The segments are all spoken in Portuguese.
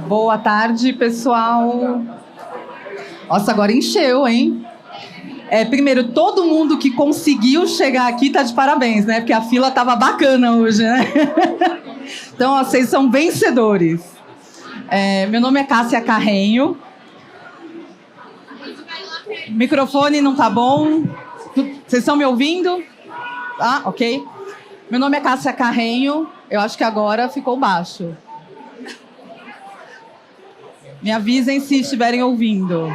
Boa tarde, pessoal. Nossa, agora encheu, hein? Primeiro, todo mundo que conseguiu chegar aqui tá de parabéns, né? Porque a fila tava bacana hoje, né? Então, ó, vocês são vencedores. Meu nome é Cássia Carrenho. O microfone não tá bom. Vocês estão me ouvindo? Ah, ok. Meu nome é Cássia Carrenho. Eu acho que agora ficou baixo. Me avisem se estiverem ouvindo.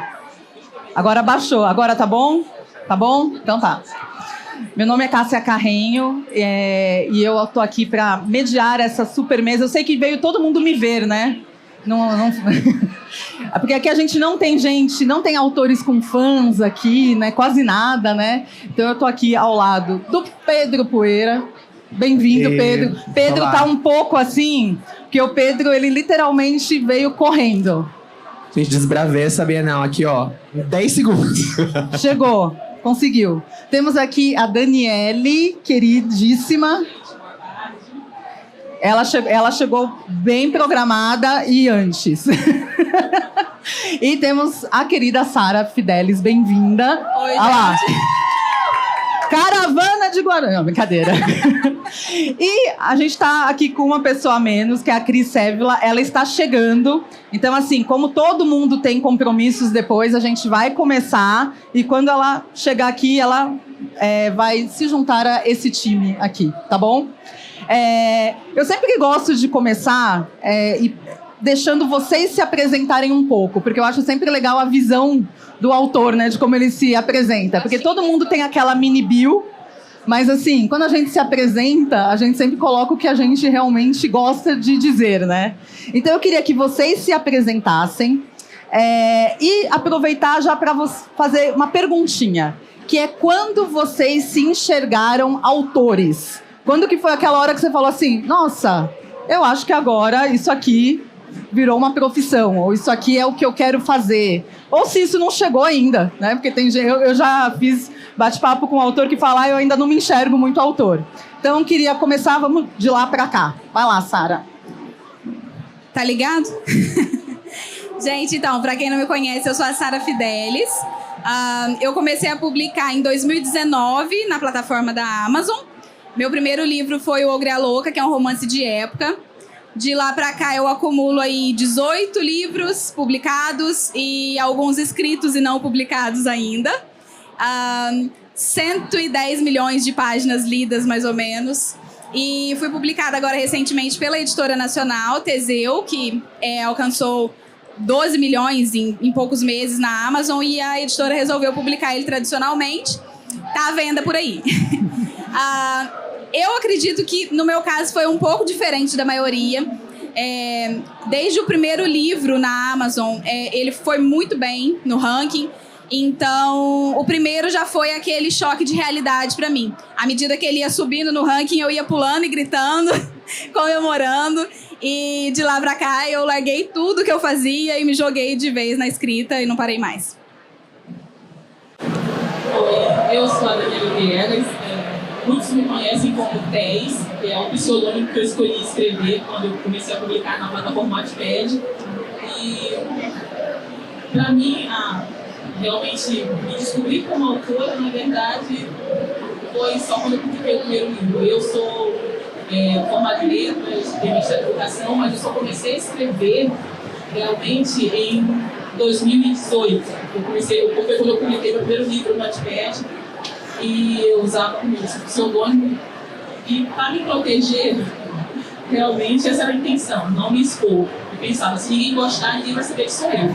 Agora baixou. Agora tá bom? Tá bom? Então tá. Meu nome é Cássia Carrenho e eu tô aqui para mediar essa super mesa. Eu sei que veio todo mundo me ver, né? Não... Porque aqui a gente não tem autores com fãs aqui, né? Quase nada, né? Então eu tô aqui ao lado do Pedro Poeira. Bem-vindo, Pedro. Pedro tá um pouco assim, porque o Pedro, ele literalmente veio correndo. A gente desbravei essa Bienal aqui, ó, em 10 segundos. Chegou, conseguiu. Temos aqui a Daniele, queridíssima. Ela chegou bem programada e antes. E temos a querida Sara Fidelis, bem-vinda. Oi, olha lá. gente. Caravana de Guarani. Não, brincadeira. E a gente está aqui com uma pessoa a menos, que é a Cris Sévila. Ela está chegando. Então, assim, como todo mundo tem compromissos depois, a gente vai começar. E quando ela chegar aqui, ela vai se juntar a esse time aqui, tá bom? Eu sempre gosto de começar deixando vocês se apresentarem um pouco, porque eu acho sempre legal a visão do autor, né, de como ele se apresenta, porque todo mundo tem aquela mini bio, mas assim, quando a gente se apresenta, a gente sempre coloca o que a gente realmente gosta de dizer, né? Então eu queria que vocês se apresentassem e aproveitar já para fazer uma perguntinha, que é quando vocês se enxergaram autores? Quando que foi aquela hora que você falou assim, nossa, eu acho que agora isso aqui virou uma profissão, ou isso aqui é o que eu quero fazer. Ou se isso não chegou ainda, né? Porque eu já fiz bate-papo com um autor que fala, eu ainda não me enxergo muito autor. Então, queria começar, vamos de lá para cá. Vai lá, Sara. Tá ligado? Gente, então, para quem não me conhece, eu sou a Sara Fidelis. Eu comecei a publicar em 2019 na plataforma da Amazon. Meu primeiro livro foi O Ogre e a Louca, que é um romance de época. De lá pra cá eu acumulo aí 18 livros publicados e alguns escritos e não publicados ainda. 110 milhões de páginas lidas, mais ou menos. E fui publicada agora recentemente pela editora nacional, Teseu, que alcançou 12 milhões em poucos meses na Amazon, e a editora resolveu publicar ele tradicionalmente. Tá à venda por aí. Eu acredito que, no meu caso, foi um pouco diferente da maioria. Desde o primeiro livro na Amazon, ele foi muito bem no ranking. Então, o primeiro já foi aquele choque de realidade para mim. À medida que ele ia subindo no ranking, eu ia pulando e gritando, comemorando. E de lá pra cá, eu larguei tudo que eu fazia e me joguei de vez na escrita e não parei mais. Oi, eu sou a Daniela Viegas. Muitos me conhecem como Tez, que é o pseudônimo que eu escolhi escrever quando eu comecei a publicar na plataforma Wattpad. E, para mim, realmente me descobrir como autora, na verdade, foi só quando eu publiquei o primeiro livro. Eu sou formada em letras, tenho Ministério da Educação, mas eu só comecei a escrever realmente em 2018. Foi quando eu publiquei meu primeiro livro no Wattpad. E eu usava o meu pseudônimo. E para me proteger, realmente essa era a intenção, não me expor. Eu pensava, se ninguém gostar, ninguém vai saber que sou eu.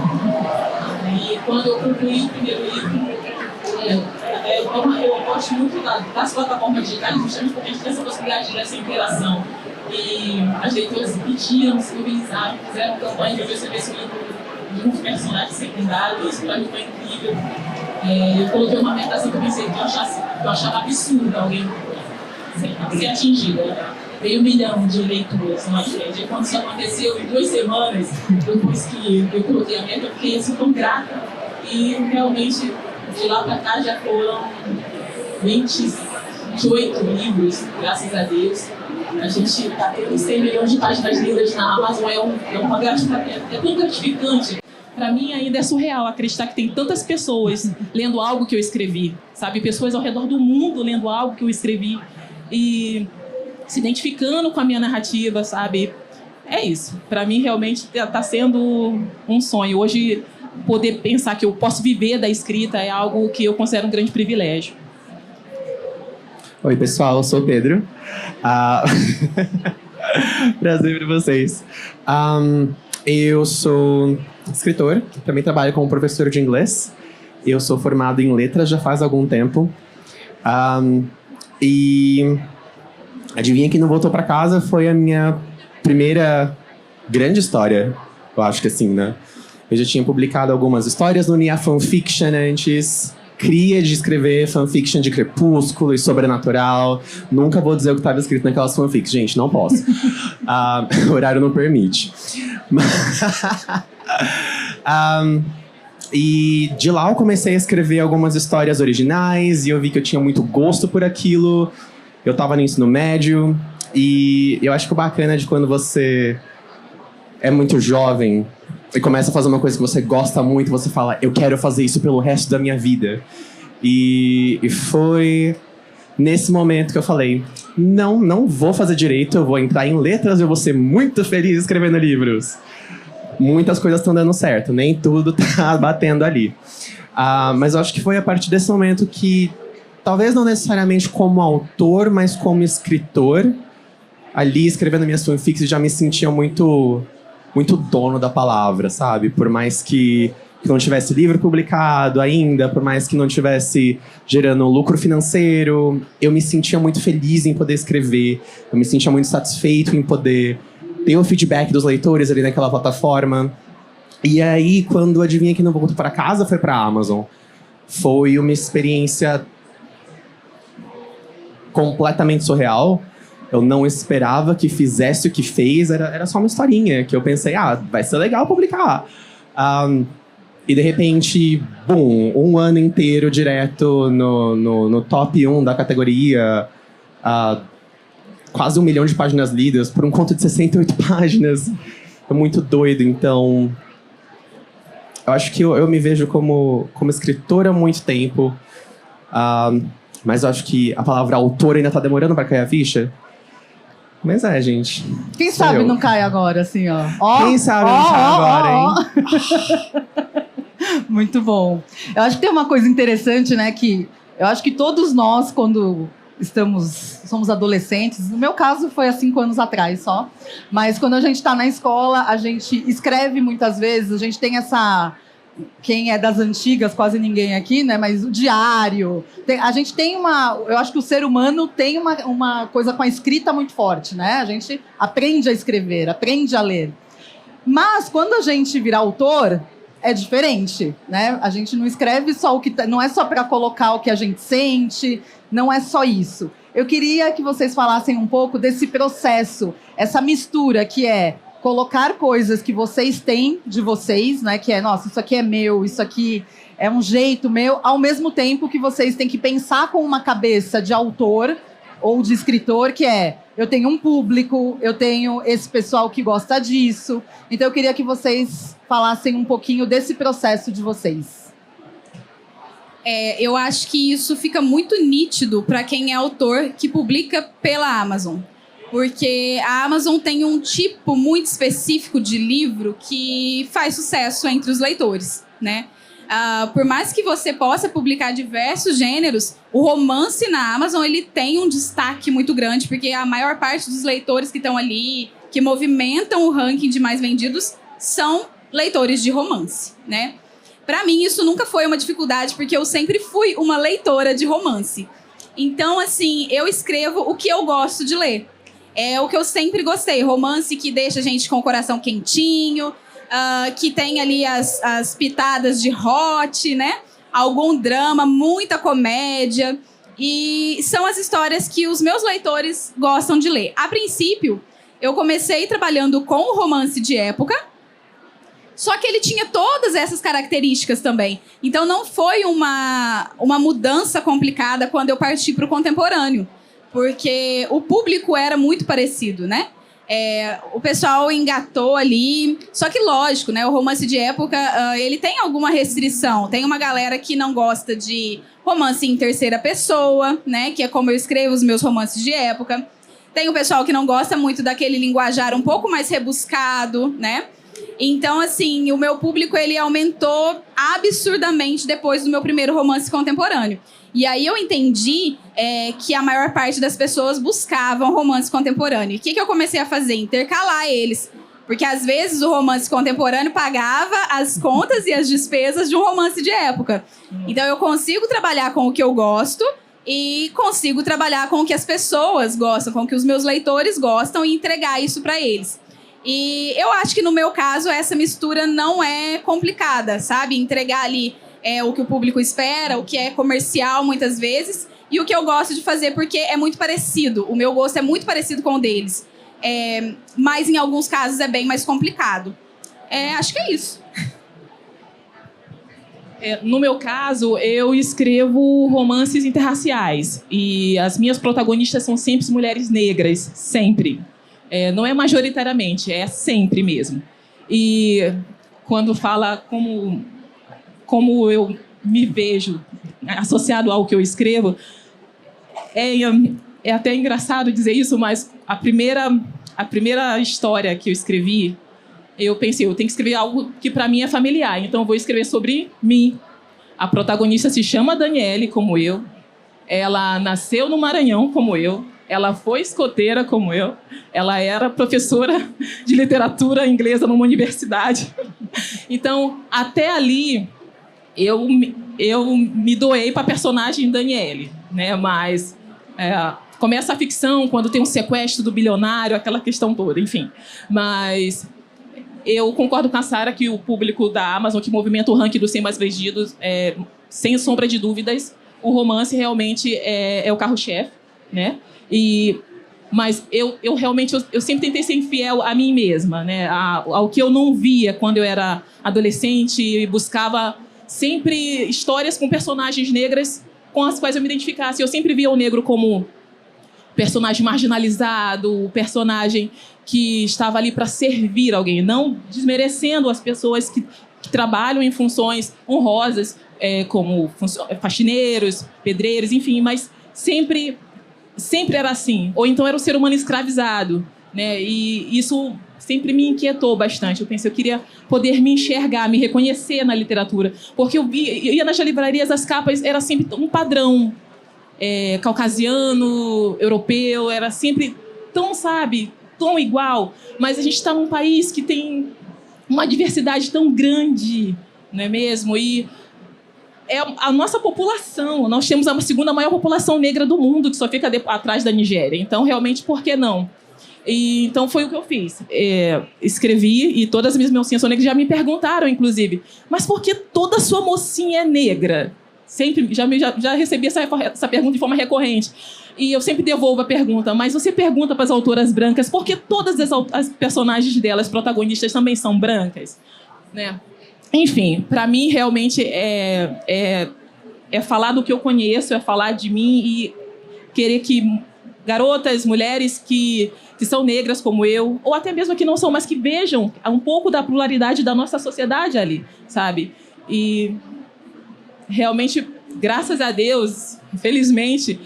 E quando eu concluí o primeiro livro, eu gosto muito das plataformas digitais, justamente porque a gente tem essa possibilidade dessa interação. E as leitoras pediram, se mobilizaram, fizeram campanha para eu escrever esse livro de um personagem secundário. Isso para mim foi incrível. Eu coloquei uma meta assim que eu pensei que eu achava absurdo alguém ser atingida. Veio 1 milhão de leituras no Wattpad. E quando isso aconteceu, em 2 semanas, depois que eu coloquei a meta, eu fiquei assim tão grata. E realmente, de lá para cá, já foram 28 livros, graças a Deus. A gente tá tendo 100 milhões de páginas lidas na Amazon, é uma gratificante, é tão gratificante. Para mim ainda é surreal acreditar que tem tantas pessoas lendo algo que eu escrevi, sabe? Pessoas ao redor do mundo lendo algo que eu escrevi e se identificando com a minha narrativa, sabe? É isso. Para mim realmente tá sendo um sonho. Hoje poder pensar que eu posso viver da escrita é algo que eu considero um grande privilégio. Oi, pessoal, eu sou o Pedro. Prazer ver vocês. Eu sou escritor, também trabalho como professor de inglês. Eu sou formado em letras já faz algum tempo. E adivinha quem não voltou para casa foi a minha primeira grande história. Eu acho que assim, né? Eu já tinha publicado algumas histórias no Nia Fanfiction antes. Cria de escrever fanfiction de Crepúsculo e Sobrenatural. Nunca vou dizer o que estava escrito naquelas fanfics, gente, não posso. O horário não permite. E de lá eu comecei a escrever algumas histórias originais e eu vi que eu tinha muito gosto por aquilo. Eu estava no ensino médio e eu acho que o bacana de quando você é muito jovem e começa a fazer uma coisa que você gosta muito, você fala, eu quero fazer isso pelo resto da minha vida. E foi nesse momento que eu falei, não vou fazer direito, eu vou entrar em letras, eu vou ser muito feliz escrevendo livros. Muitas coisas estão dando certo, nem tudo tá batendo ali. Mas eu acho que foi a partir desse momento que, talvez não necessariamente como autor, mas como escritor, ali escrevendo minhas fanfics, eu já me sentia muito dono da palavra, sabe? Por mais que não tivesse livro publicado ainda, por mais que não tivesse gerando lucro financeiro, eu me sentia muito feliz em poder escrever, eu me sentia muito satisfeito em poder ter o feedback dos leitores ali naquela plataforma. E aí, quando Adivinha Quem Não Voltou para Casa foi para a Amazon, foi uma experiência completamente surreal. Eu não esperava que fizesse o que fez, era só uma historinha, que eu pensei, vai ser legal publicar. E de repente, boom, um ano inteiro direto no top 1 da categoria, quase 1 milhão de páginas lidas, por um conto de 68 páginas. É muito doido, então... Eu acho que eu me vejo como escritor há muito tempo, mas eu acho que a palavra autor ainda tá demorando pra cair a ficha. Mas gente. Quem sabe não cai agora, assim, ó. Quem sabe não cai agora, hein? Muito bom. Eu acho que tem uma coisa interessante, né? Que eu acho que todos nós, quando somos adolescentes, no meu caso foi há 5 anos atrás só, mas quando a gente está na escola, a gente escreve muitas vezes, a gente tem essa... Quem é das antigas, quase ninguém aqui, né? Mas o diário. A gente tem uma... Eu acho que o ser humano tem uma coisa com a escrita muito forte, né? A gente aprende a escrever, aprende a ler. Mas quando a gente vira autor, é diferente, né? A gente não escreve só o que... Não é só para colocar o que a gente sente, não é só isso. Eu queria que vocês falassem um pouco desse processo, essa mistura que é colocar coisas que vocês têm de vocês, né? Que é, nossa, isso aqui é meu, isso aqui é um jeito meu, ao mesmo tempo que vocês têm que pensar com uma cabeça de autor ou de escritor, que é, eu tenho um público, eu tenho esse pessoal que gosta disso. Então eu queria que vocês falassem um pouquinho desse processo de vocês. Eu acho que isso fica muito nítido para quem é autor que publica pela Amazon. Porque a Amazon tem um tipo muito específico de livro que faz sucesso entre os leitores, né? Por mais que você possa publicar diversos gêneros, o romance na Amazon ele tem um destaque muito grande, porque a maior parte dos leitores que estão ali, que movimentam o ranking de mais vendidos, são leitores de romance, né? Para mim, isso nunca foi uma dificuldade, porque eu sempre fui uma leitora de romance. Então, assim, eu escrevo o que eu gosto de ler. É o que eu sempre gostei. Romance que deixa a gente com o coração quentinho, que tem ali as pitadas de hot, né? Algum drama, muita comédia. E são as histórias que os meus leitores gostam de ler. A princípio, eu comecei trabalhando com o romance de época, só que ele tinha todas essas características também. Então, não foi uma mudança complicada quando eu parti para o contemporâneo. porque o público era muito parecido, né? O pessoal engatou ali, só que lógico, né? O romance de época, ele tem alguma restrição. Tem uma galera que não gosta de romance em terceira pessoa, né? Que é como eu escrevo os meus romances de época. Tem o pessoal que não gosta muito daquele linguajar um pouco mais rebuscado, né? Então, assim, o meu público, ele aumentou absurdamente depois do meu primeiro romance contemporâneo. E aí eu entendi que a maior parte das pessoas buscavam romance contemporâneo. E o que eu comecei a fazer? Intercalar eles. Porque, às vezes, o romance contemporâneo pagava as contas e as despesas de um romance de época. Então, eu consigo trabalhar com o que eu gosto e consigo trabalhar com o que as pessoas gostam, com o que os meus leitores gostam e entregar isso para eles. E eu acho que, no meu caso, essa mistura não é complicada, sabe? Entregar ali o que o público espera, o que é comercial, muitas vezes, e o que eu gosto de fazer, porque é muito parecido. O meu gosto é muito parecido com o deles. Mas, em alguns casos, é bem mais complicado. Acho que é isso. No meu caso, eu escrevo romances interraciais. E as minhas protagonistas são sempre mulheres negras, sempre. Não é majoritariamente, é sempre mesmo. E quando fala como eu me vejo associado ao que eu escrevo, é até engraçado dizer isso, mas a primeira história que eu escrevi, eu pensei, eu tenho que escrever algo que para mim é familiar, então eu vou escrever sobre mim. A protagonista se chama Daniele, como eu. Ela nasceu no Maranhão, como eu. Ela foi escoteira, como eu. Ela era professora de literatura inglesa numa universidade. Então, até ali, eu me doei para a personagem Daniele, né? Mas começa a ficção quando tem um sequestro do bilionário, aquela questão toda, enfim. Mas eu concordo com a Sara que o público da Amazon, que movimenta o ranking dos 100 mais vendidos, sem sombra de dúvidas, o romance realmente é o carro-chefe, né? Mas eu realmente eu sempre tentei ser infiel a mim mesma, né? Ao que eu não via quando eu era adolescente e buscava sempre histórias com personagens negras com as quais eu me identificasse. Eu sempre via o negro como personagem marginalizado, o personagem que estava ali para servir alguém, não desmerecendo as pessoas que trabalham em funções honrosas, como faxineiros, pedreiros, enfim, mas sempre era assim. Ou então era um ser humano escravizado, né? E isso sempre me inquietou bastante. Eu pensei, eu queria poder me enxergar, me reconhecer na literatura. Porque eu ia nas livrarias, as capas era sempre um padrão. Caucasiano, europeu, era sempre tão, sabe, tão igual. Mas a gente está num país que tem uma diversidade tão grande, não é mesmo? E a nossa população, nós temos a segunda maior população negra do mundo, que só fica atrás da Nigéria. Então, realmente, por que não? Então, foi o que eu fiz. Escrevi, e todas as minhas mocinhas são negras. Já me perguntaram, inclusive, mas por que toda sua mocinha é negra? Sempre, já recebi essa pergunta de forma recorrente. E eu sempre devolvo a pergunta, mas você pergunta para as autoras brancas por que todas as personagens delas, protagonistas, também são brancas? Né? Enfim, para mim, realmente, é falar do que eu conheço, é falar de mim e querer que garotas, mulheres que são negras como eu, ou até mesmo que não são, mas que vejam um pouco da pluralidade da nossa sociedade ali, sabe? E realmente, graças a Deus, felizmente,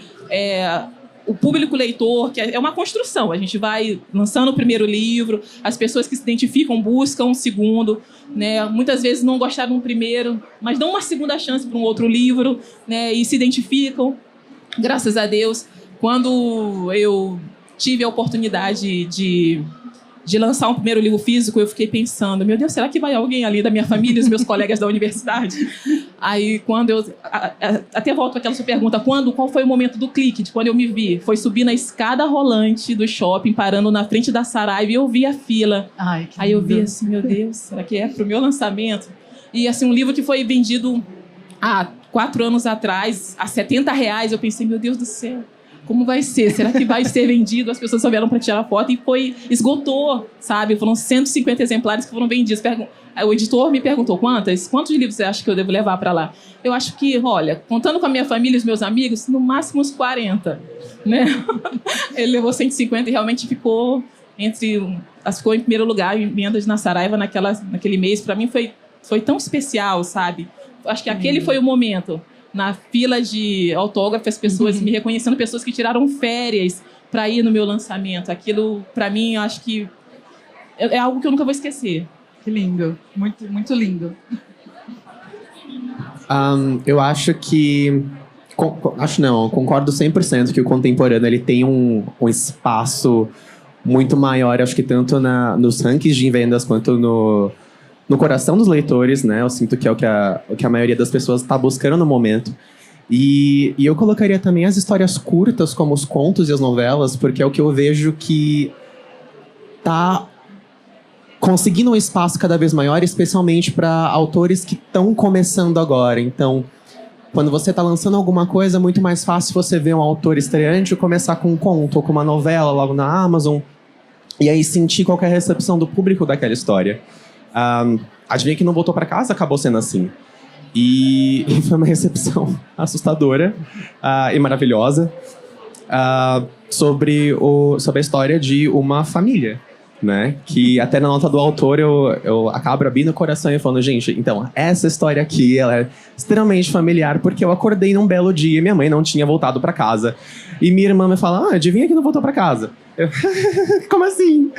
o público leitor, que é uma construção, a gente vai lançando o primeiro livro, as pessoas que se identificam buscam um segundo, né? Muitas vezes não gostaram do primeiro, mas dão uma segunda chance para um outro livro, né? E se identificam, graças a Deus. Quando eu tive a oportunidade de lançar um primeiro livro físico, eu fiquei pensando, meu Deus, será que vai alguém ali da minha família, os meus colegas da universidade? Aí, quando eu... Até volto àquela sua pergunta, qual foi o momento do clique, de quando eu me vi? Foi subir na escada rolante do shopping, parando na frente da Saraiva, e eu vi a fila. Ai, que aí eu vi assim, meu Deus, será que é pro meu lançamento? E assim, um livro que foi vendido há 4 anos atrás, a R$70, eu pensei, meu Deus do céu, como vai ser? Será que vai ser vendido? As pessoas só vieram para tirar foto e esgotou, sabe? Foram 150 exemplares que foram vendidos. O editor me perguntou, quantos livros você acha que eu devo levar para lá? Eu acho que, olha, contando com a minha família e os meus amigos, no máximo uns 40, né? Ele levou 150 e realmente ficou ficou em primeiro lugar em vendas na Saraiva naquele mês. Para mim foi tão especial, sabe? Acho que aquele foi o momento. Na fila de autógrafo, as pessoas me reconhecendo, pessoas que tiraram férias para ir no meu lançamento. Aquilo, para mim, eu acho que é algo que eu nunca vou esquecer. Que lindo. Muito, muito lindo. Eu acho que... concordo 100% que o contemporâneo ele tem um espaço muito maior, acho que tanto nos rankings de vendas quanto no coração dos leitores, né? Eu sinto que é o que a maioria das pessoas está buscando no momento. E eu colocaria também as histórias curtas, como os contos e as novelas, porque é o que eu vejo que tá conseguindo um espaço cada vez maior, especialmente para autores que estão começando agora. Então, quando você está lançando alguma coisa, é muito mais fácil você ver um autor estreante começar com um conto ou com uma novela logo na Amazon, e aí sentir qual que é a recepção do público daquela história. Adivinha que Não Voltou Pra Casa acabou sendo assim. E foi uma recepção assustadora e maravilhosa sobre a história de uma família, né? Que até na nota do autor eu acabo abrindo o coração e falando, gente, então, essa história aqui ela é extremamente familiar porque eu acordei num belo dia e minha mãe não tinha voltado pra casa. E minha irmã me fala, adivinha que não voltou pra casa. Como assim?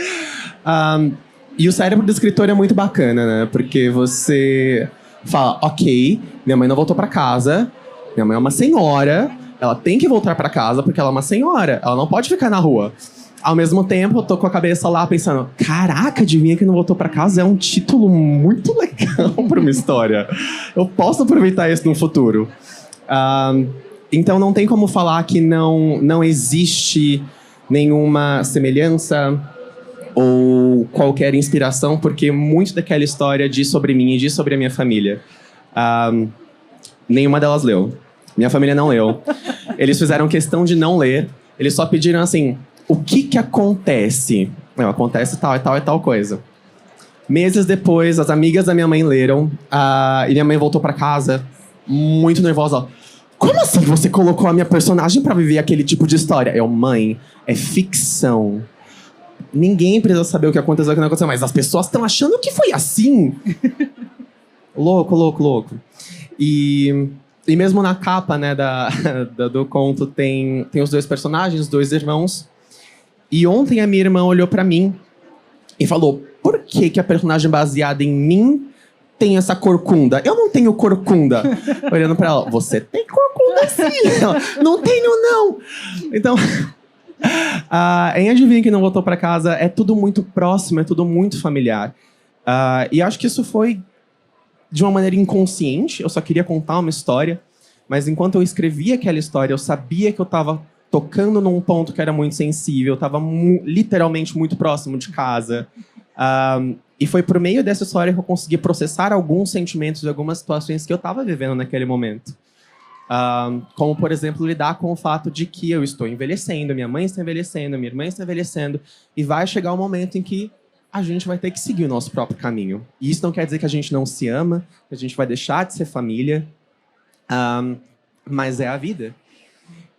E o cérebro do escritor é muito bacana, né? Porque você fala, ok, minha mãe não voltou pra casa, minha mãe é uma senhora, ela tem que voltar pra casa porque ela é uma senhora, ela não pode ficar na rua. Ao mesmo tempo, eu tô com a cabeça lá pensando, caraca, adivinha que não voltou pra casa? É um título muito legal pra uma história. Eu posso aproveitar isso no futuro. Então não tem como falar que não existe nenhuma semelhança ou qualquer inspiração, porque muito daquela história diz sobre mim e diz sobre a minha família. Nenhuma delas leu. Minha família não leu. Eles fizeram questão de não ler. Eles só pediram assim, o que acontece? Não, acontece tal e tal e tal coisa. Meses depois, as amigas da minha mãe leram e minha mãe voltou pra casa muito nervosa. Como assim você colocou a minha personagem pra viver aquele tipo de história? Mãe, é ficção. Ninguém precisa saber o que aconteceu, o que não aconteceu, mas as pessoas estão achando que foi assim. Louco. E mesmo na capa, né, do conto, tem os dois personagens, os dois irmãos. E ontem a minha irmã olhou pra mim e falou, por que a personagem baseada em mim tem essa corcunda? Eu não tenho corcunda. Olhando pra ela, você tem corcunda sim. Ela, não tenho não. Então... em Adivinha que Não Voltou Pra Casa é tudo muito próximo, é tudo muito familiar. E acho que isso foi de uma maneira inconsciente. Eu só queria contar uma história, mas enquanto eu escrevia aquela história, eu sabia que eu estava tocando num ponto que era muito sensível, eu estava literalmente muito próximo de casa. E foi por meio dessa história que eu consegui processar alguns sentimentos e algumas situações que eu estava vivendo naquele momento. Como, por exemplo, lidar com o fato de que eu estou envelhecendo, minha mãe está envelhecendo, minha irmã está envelhecendo, e vai chegar um momento em que a gente vai ter que seguir o nosso próprio caminho. E isso não quer dizer que a gente não se ama, que a gente vai deixar de ser família, mas é a vida.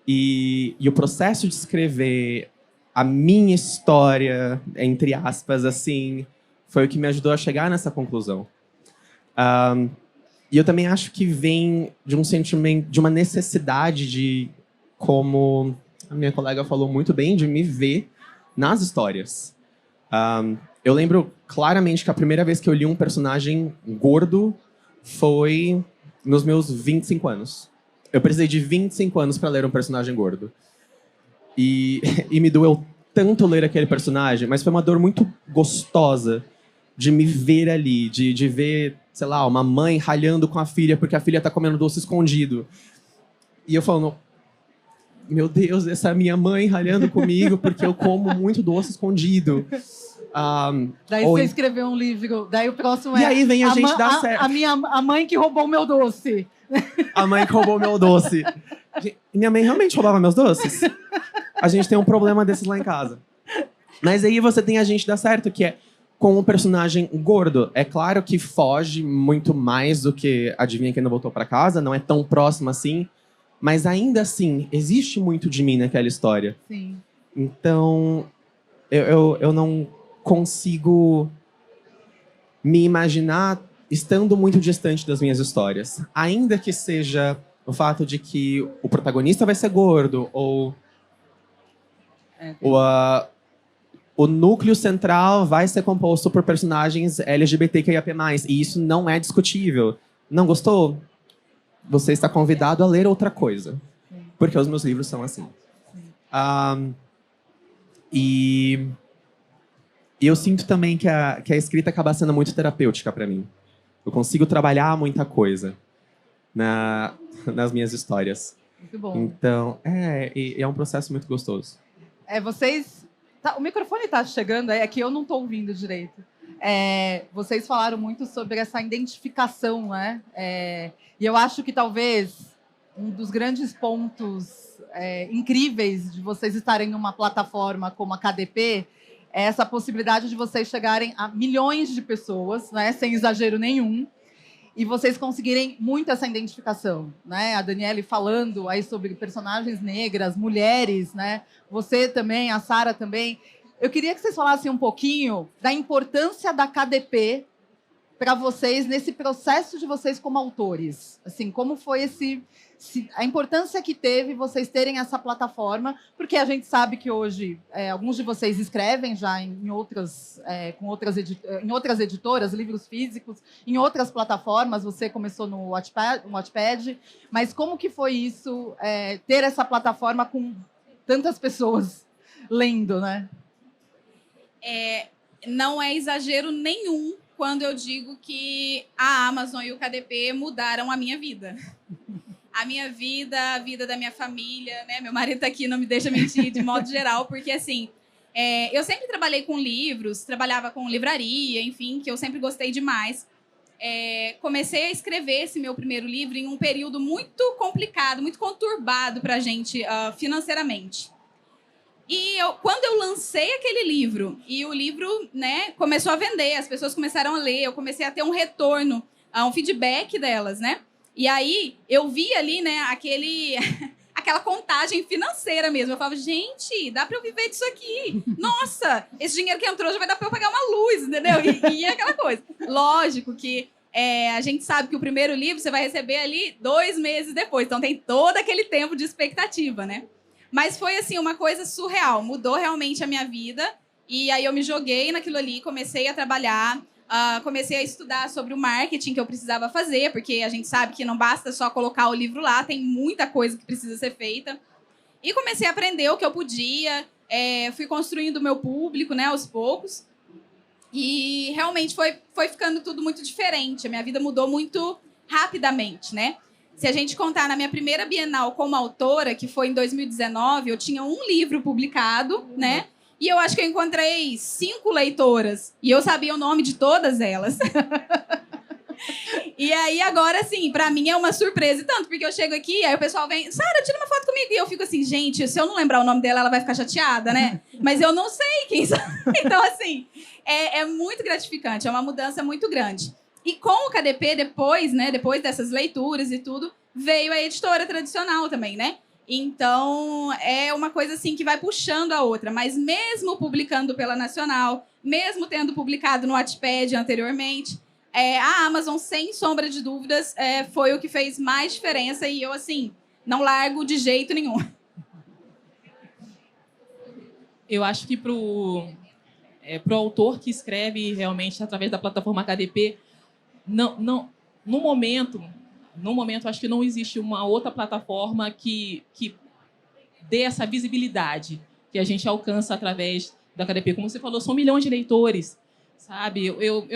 E o processo de escrever a minha história, entre aspas, assim, foi o que me ajudou a chegar nessa conclusão. E eu também acho que vem de um sentimento, de uma necessidade de, como a minha colega falou muito bem, de me ver nas histórias. Eu lembro claramente que a primeira vez que eu li um personagem gordo foi nos meus 25 anos. Eu precisei de 25 anos para ler um personagem gordo. E me doeu tanto ler aquele personagem, mas foi uma dor muito gostosa de me ver ali, de ver, sei lá, uma mãe ralhando com a filha porque a filha tá comendo doce escondido. E eu falando, meu Deus, essa é a minha mãe ralhando comigo porque eu como muito doce escondido. Daí você escreveu um livro, daí o próximo é... E aí vem a gente dar certo. A mãe que roubou o meu doce. A mãe que roubou meu doce. Minha mãe realmente roubava meus doces? A gente tem um problema desses lá em casa. Mas aí você tem A Gente Dá Certo, que é com um personagem gordo. É claro que foge muito mais do que Adivinha Quem Não Voltou Pra Casa, não é tão próximo assim, mas ainda assim, existe muito de mim naquela história. Sim. Então, eu não consigo me imaginar estando muito distante das minhas histórias. Ainda que seja o fato de que o protagonista vai ser gordo, ou o núcleo central vai ser composto por personagens LGBTQIAP+. E isso não é discutível. Não gostou? Você está convidado a ler outra coisa. Porque os meus livros são assim. E eu sinto também que a escrita acaba sendo muito terapêutica para mim. Eu consigo trabalhar muita coisa nas minhas histórias. Muito bom. Então, é um processo muito gostoso. Vocês... o microfone está chegando aí, é que eu não estou ouvindo direito. Vocês falaram muito sobre essa identificação, né? E eu acho que talvez um dos grandes pontos incríveis de vocês estarem em uma plataforma como a KDP é essa possibilidade de vocês chegarem a milhões de pessoas, né? Sem exagero nenhum, e vocês conseguirem muito essa identificação, né? A Daniele falando aí sobre personagens negras, mulheres, né? Você também, a Sara também. Eu queria que vocês falassem um pouquinho da importância da KDP para vocês nesse processo de vocês como autores. Assim, como foi a importância que teve vocês terem essa plataforma, porque a gente sabe que hoje alguns de vocês escrevem já em outras editoras, livros físicos, em outras plataformas. Você começou no Wattpad, mas como que foi isso, ter essa plataforma com tantas pessoas lendo, né? Não é exagero nenhum quando eu digo que a Amazon e o KDP mudaram a minha vida. A minha vida, a vida da minha família, né? Meu marido tá aqui, não me deixa mentir de modo geral, porque assim, eu sempre trabalhei com livros, trabalhava com livraria, enfim, que eu sempre gostei demais. Comecei a escrever esse meu primeiro livro em um período muito complicado, muito conturbado pra gente financeiramente. E quando eu lancei aquele livro, e o livro, né, começou a vender, as pessoas começaram a ler, eu comecei a ter um retorno, um feedback delas, né? E aí, eu vi ali, né, aquela contagem financeira mesmo. Eu falava, gente, dá pra eu viver disso aqui. Nossa, esse dinheiro que entrou já vai dar pra eu pagar uma luz, entendeu? E aquela coisa. Lógico que a gente sabe que o primeiro livro você vai receber ali 2 meses depois. Então, tem todo aquele tempo de expectativa, né? Mas foi, assim, uma coisa surreal. Mudou realmente a minha vida. E aí eu me joguei naquilo ali, comecei a trabalhar, comecei a estudar sobre o marketing que eu precisava fazer, porque a gente sabe que não basta só colocar o livro lá, tem muita coisa que precisa ser feita. E comecei a aprender o que eu podia, fui construindo o meu público, né, aos poucos. E realmente foi ficando tudo muito diferente. A minha vida mudou muito rapidamente, né? Se a gente contar na minha primeira Bienal como autora, que foi em 2019, eu tinha um livro publicado, né? E eu acho que eu encontrei 5 leitoras. E eu sabia o nome de todas elas. E aí, agora, assim, pra mim é uma surpresa. E tanto, porque eu chego aqui, aí o pessoal vem, Sara, tira uma foto comigo. E eu fico assim, gente, se eu não lembrar o nome dela, ela vai ficar chateada, né? Mas eu não sei quem são. Então, assim, é muito gratificante. É uma mudança muito grande. E com o KDP, depois, né? Depois dessas leituras e tudo, veio a editora tradicional também, né? Então, é uma coisa assim que vai puxando a outra. Mas mesmo publicando pela Nacional, mesmo tendo publicado no Wattpad anteriormente, a Amazon, sem sombra de dúvidas, foi o que fez mais diferença. E eu, assim, não largo de jeito nenhum. Eu acho que pro autor que escreve realmente através da plataforma KDP, no momento, acho que não existe uma outra plataforma que dê essa visibilidade que a gente alcança através da KDP. Como você falou, são milhões de leitores, sabe? Eu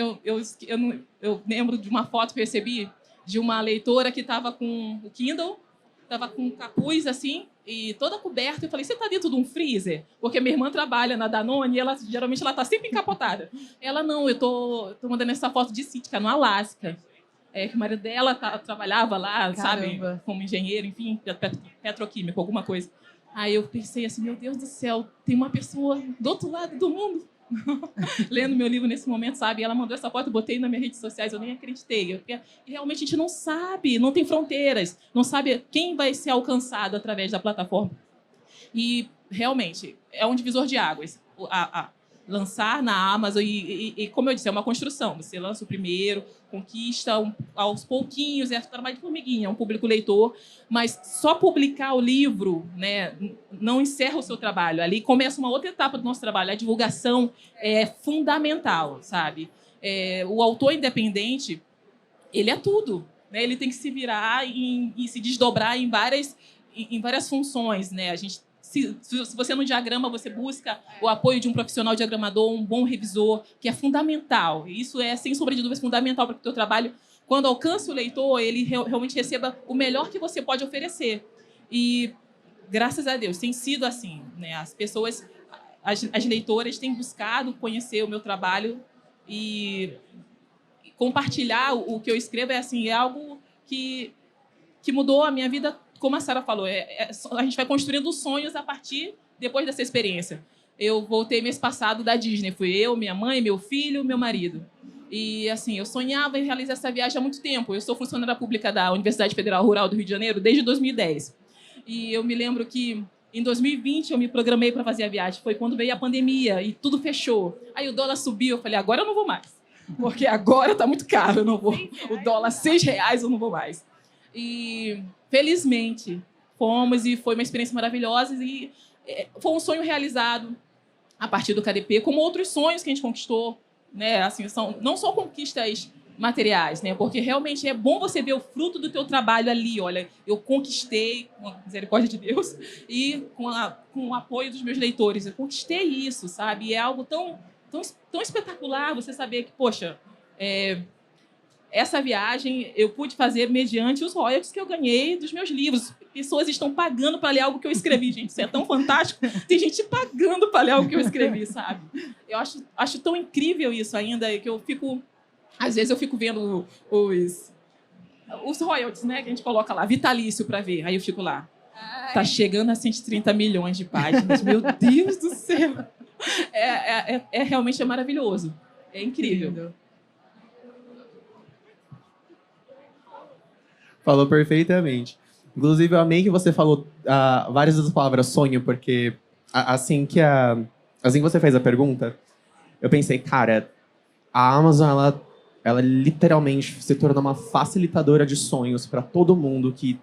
lembro de uma foto que eu recebi de uma leitora que estava com o Kindle, estava com um capuz assim, e toda coberta. Eu falei, você está dentro de um freezer? Porque minha irmã trabalha na Danone e geralmente ela está sempre encapotada. Ela, não, eu tô mandando essa foto de Sitka, no Alasca. Que o marido dela trabalhava lá, caramba, sabe, como engenheiro, enfim, petroquímico, alguma coisa. Aí eu pensei assim, meu Deus do céu, tem uma pessoa do outro lado do mundo lendo meu livro nesse momento, sabe? E ela mandou essa foto, eu botei nas minhas redes sociais, eu nem acreditei. Porque realmente a gente não sabe, não tem fronteiras, não sabe quem vai ser alcançado através da plataforma. E realmente é um divisor de águas. Lançar na Amazon e, como eu disse, é uma construção. Você lança o primeiro, conquista aos pouquinhos, é trabalho de formiguinha, é um público leitor, mas só publicar o livro, né, não encerra o seu trabalho. Ali começa uma outra etapa do nosso trabalho. A divulgação é fundamental, sabe? O autor independente, ele é tudo, né? Ele tem que se virar e se desdobrar em várias funções, né? A gente se você no diagrama, você busca o apoio de um profissional diagramador, um bom revisor, que é fundamental. Isso é, sem sombra de dúvidas, fundamental para que o teu trabalho, quando alcance o leitor, ele realmente receba o melhor que você pode oferecer. E, graças a Deus, tem sido assim, né? As pessoas, as leitoras têm buscado conhecer o meu trabalho e compartilhar o que eu escrevo é algo que mudou a minha vida. Como a Sara falou, a gente vai construindo sonhos a partir depois dessa experiência. Eu voltei mês passado da Disney. Fui eu, minha mãe, meu filho, meu marido. E, assim, eu sonhava em realizar essa viagem há muito tempo. Eu sou funcionária pública da Universidade Federal Rural do Rio de Janeiro desde 2010. E eu me lembro que, em 2020, eu me programei para fazer a viagem. Foi quando veio a pandemia e tudo fechou. Aí o dólar subiu. Eu falei, agora eu não vou mais. Porque agora está muito caro. Eu não vou. O dólar, R$6, eu não vou mais. E, felizmente, fomos e foi uma experiência maravilhosa e foi um sonho realizado a partir do KDP, como outros sonhos que a gente conquistou, né? Assim, são não só conquistas materiais, né? Porque realmente é bom você ver o fruto do teu trabalho ali. Olha, eu conquistei, com a misericórdia de Deus, e com o apoio dos meus leitores, eu conquistei isso, sabe? E é algo tão espetacular você saber que, poxa, essa viagem eu pude fazer mediante os royalties que eu ganhei dos meus livros. Pessoas estão pagando para ler algo que eu escrevi, gente. Isso é tão fantástico. Tem gente pagando para ler algo que eu escrevi, sabe? Eu acho tão incrível isso ainda, que eu fico... Às vezes eu fico vendo os royalties, né? Que a gente coloca lá, vitalício, para ver. Aí eu fico lá. Tá chegando a 130 milhões de páginas. Meu Deus do céu! Realmente maravilhoso. É incrível. Falou perfeitamente. Inclusive, eu amei que você falou várias das palavras sonho, porque assim que você fez a pergunta, eu pensei, cara, a Amazon, ela literalmente se tornou uma facilitadora de sonhos para todo mundo que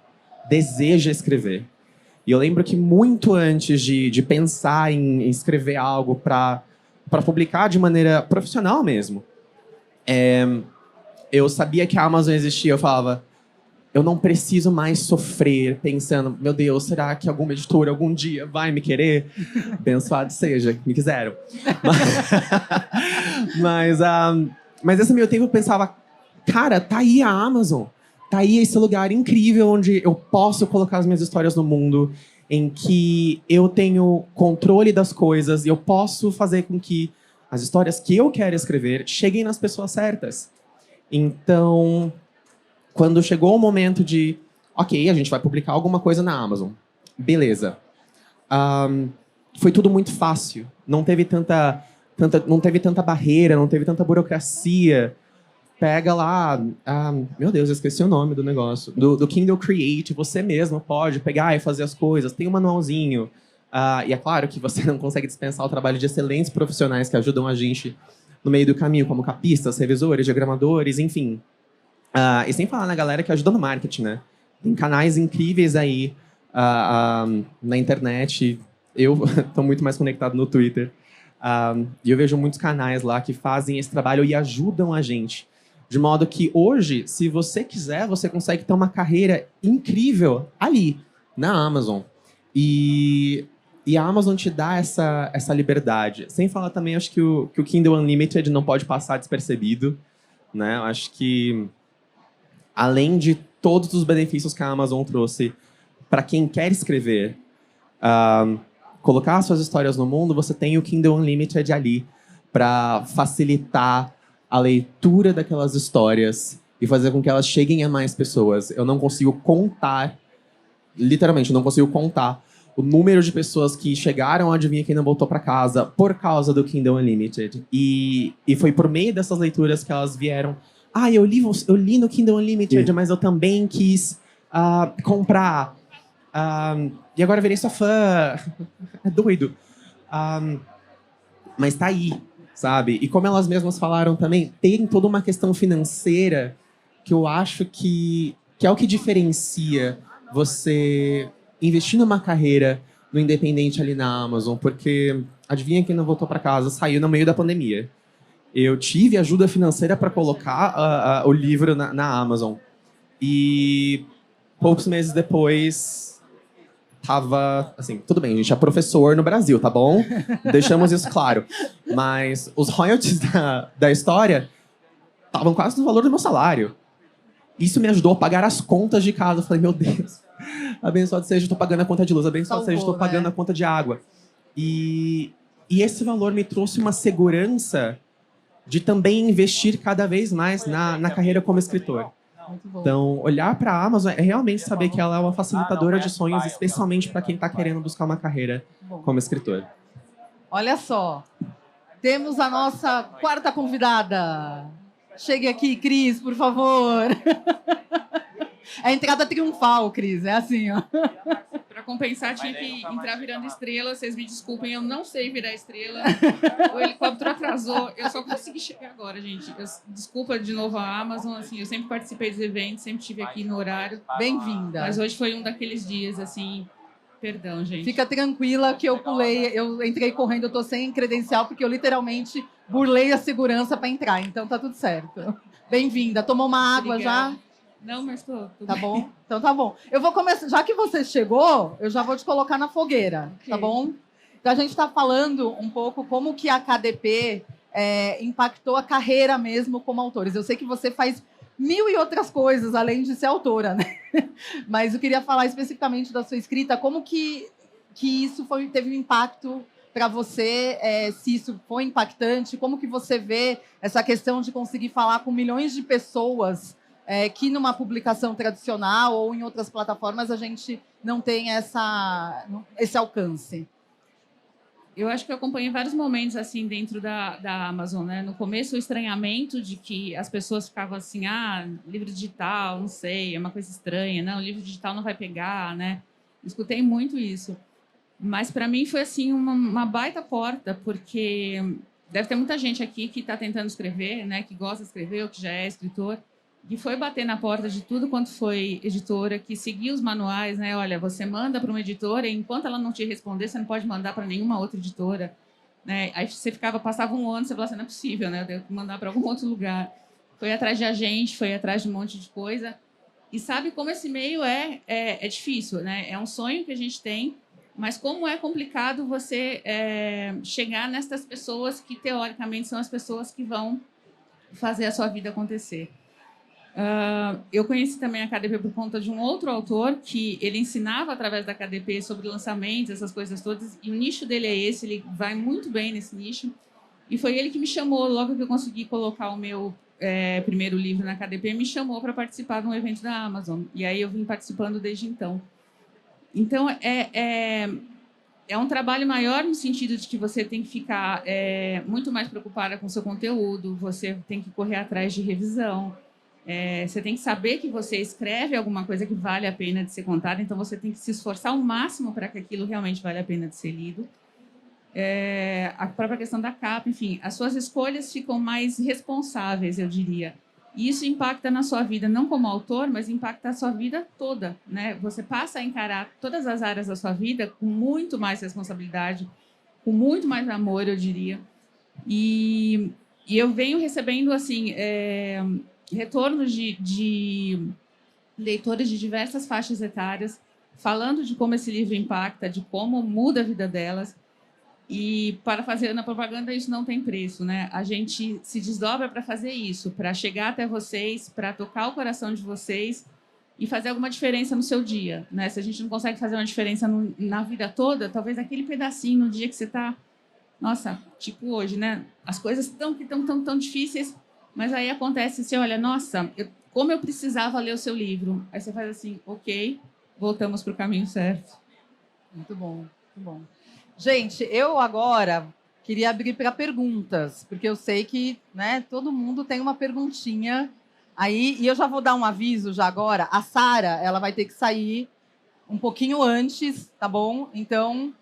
deseja escrever. E eu lembro que muito antes de pensar em escrever algo para publicar de maneira profissional mesmo, eu sabia que a Amazon existia, eu falava... Eu não preciso mais sofrer pensando, meu Deus, será que alguma editora algum dia vai me querer? Abençoado seja, me quiseram. Mas esse meio tempo eu pensava, cara, tá aí a Amazon. Tá aí esse lugar incrível onde eu posso colocar as minhas histórias no mundo, em que eu tenho controle das coisas e eu posso fazer com que as histórias que eu quero escrever cheguem nas pessoas certas. Então... Quando chegou o momento de, ok, a gente vai publicar alguma coisa na Amazon. Beleza. Foi tudo muito fácil. Não teve tanta barreira, não teve tanta burocracia. Pega lá... meu Deus, eu esqueci o nome do negócio. Do Kindle Create, você mesmo pode pegar e fazer as coisas. Tem um manualzinho. E é claro que você não consegue dispensar o trabalho de excelentes profissionais que ajudam a gente no meio do caminho, como capistas, revisores, diagramadores, enfim... e sem falar na galera que ajuda no marketing, né? Tem canais incríveis aí na internet. Eu estou muito mais conectado no Twitter. E eu vejo muitos canais lá que fazem esse trabalho e ajudam a gente. De modo que hoje, se você quiser, você consegue ter uma carreira incrível ali, na Amazon. E a Amazon te dá essa liberdade. Sem falar também, acho que o Kindle Unlimited não pode passar despercebido, né? Eu acho que... Além de todos os benefícios que a Amazon trouxe para quem quer escrever, colocar suas histórias no mundo, você tem o Kindle Unlimited ali para facilitar a leitura daquelas histórias e fazer com que elas cheguem a mais pessoas. Eu não consigo contar, literalmente, não consigo contar o número de pessoas que chegaram a Adivinha Quem Não Voltou para Casa por causa do Kindle Unlimited. E foi por meio dessas leituras que elas vieram. Eu li no Kindle Unlimited, mas eu também quis comprar. E agora virei sua fã. É doido. Mas tá aí, sabe? E como elas mesmas falaram também, tem toda uma questão financeira que eu acho que é o que diferencia você investir numa carreira no independente ali na Amazon, porque Adivinha Quem Não Voltou para Casa saiu no meio da pandemia. Eu tive ajuda financeira para colocar o livro na Amazon. E poucos meses depois, tava assim, tudo bem, a gente é professor no Brasil, tá bom? Deixamos isso claro. Mas os royalties da história estavam quase no valor do meu salário. Isso me ajudou a pagar as contas de casa. Eu falei, meu Deus, abençoado seja, eu tô pagando a conta de luz, abençoado seja, eu tô pagando a conta de água. E esse valor me trouxe uma segurança de também investir cada vez mais na carreira como escritor. Então, olhar para a Amazon é realmente saber que ela é uma facilitadora de sonhos, especialmente para quem está querendo buscar uma carreira como escritor. Olha só, temos a nossa quarta convidada. Chegue aqui, Cris, por favor. É a entrada triunfal, Cris, é assim, ó. Para compensar, tinha que entrar virando estrela. Vocês me desculpem, eu não sei virar estrela. O helicóptero atrasou. Eu só consegui chegar agora, gente. Desculpa de novo a Amazon. Assim, eu sempre participei dos eventos, sempre estive aqui no horário. Bem-vinda. Mas hoje foi um daqueles dias, assim... Perdão, gente. Fica tranquila que eu pulei, eu entrei correndo, eu tô sem credencial, porque eu literalmente burlei a segurança para entrar. Então tá tudo certo. Bem-vinda. Tomou uma água já? Não, mas tô. Tá bom? Então tá bom. Eu vou começar. Já que você chegou, eu já vou te colocar na fogueira, tá bom? Então a gente está falando um pouco como que a KDP impactou a carreira mesmo como autores. Eu sei que você faz mil e outras coisas, além de ser autora, né? Mas eu queria falar especificamente da sua escrita, como que isso teve um impacto para você, se isso foi impactante, como que você vê essa questão de conseguir falar com milhões de pessoas que numa publicação tradicional ou em outras plataformas a gente não tem esse alcance. Eu acho que eu acompanhei vários momentos assim dentro da Amazon, né? No começo, o estranhamento de que as pessoas ficavam assim, livro digital, não sei, é uma coisa estranha, não, livro digital não vai pegar, né? Escutei muito isso. Mas para mim foi assim uma baita porta, porque deve ter muita gente aqui que está tentando escrever, né? Que gosta de escrever ou que já é escritor, que foi bater na porta de tudo quanto foi editora, que seguia os manuais, né? Olha, você manda para uma editora e enquanto ela não te responder, você não pode mandar para nenhuma outra editora, né? Aí você passava um ano, você falava assim, não é possível, né? Eu tenho que mandar para algum outro lugar. Foi atrás de agente, foi atrás de um monte de coisa. E sabe como esse meio é difícil, né? É um sonho que a gente tem, mas como é complicado você chegar nessas pessoas que, teoricamente, são as pessoas que vão fazer a sua vida acontecer. Eu conheci também a KDP por conta de um outro autor que ele ensinava através da KDP sobre lançamentos, essas coisas todas, e o nicho dele é esse, ele vai muito bem nesse nicho. E foi ele que me chamou, logo que eu consegui colocar o meu primeiro livro na KDP, me chamou para participar de um evento da Amazon. E aí eu vim participando desde então. Então, é um trabalho maior no sentido de que você tem que ficar muito mais preocupada com o seu conteúdo, você tem que correr atrás de revisão, você tem que saber que você escreve alguma coisa que vale a pena de ser contada, então você tem que se esforçar ao máximo para que aquilo realmente vale a pena de ser lido. A própria questão da capa, enfim, as suas escolhas ficam mais responsáveis, eu diria. E isso impacta na sua vida, não como autor, mas impacta a sua vida toda, né? Você passa a encarar todas as áreas da sua vida com muito mais responsabilidade, com muito mais amor, eu diria. E eu venho recebendo, assim, retornos de leitores de diversas faixas etárias, falando de como esse livro impacta, de como muda a vida delas. E, para fazer na propaganda, isso não tem preço, né? A gente se desdobra para fazer isso, para chegar até vocês, para tocar o coração de vocês e fazer alguma diferença no seu dia, né? Se a gente não consegue fazer uma diferença na vida toda, talvez aquele pedacinho no dia que você está... Nossa, tipo hoje, né? As coisas estão tão difíceis, mas aí acontece, você olha, nossa, como eu precisava ler o seu livro. Aí você faz assim, ok, voltamos para o caminho certo. Muito bom, muito bom. Gente, eu agora queria abrir para perguntas, porque eu sei que, né, todo mundo tem uma perguntinha aí, e eu já vou dar um aviso já agora. A Sara, ela vai ter que sair um pouquinho antes, tá bom? Então,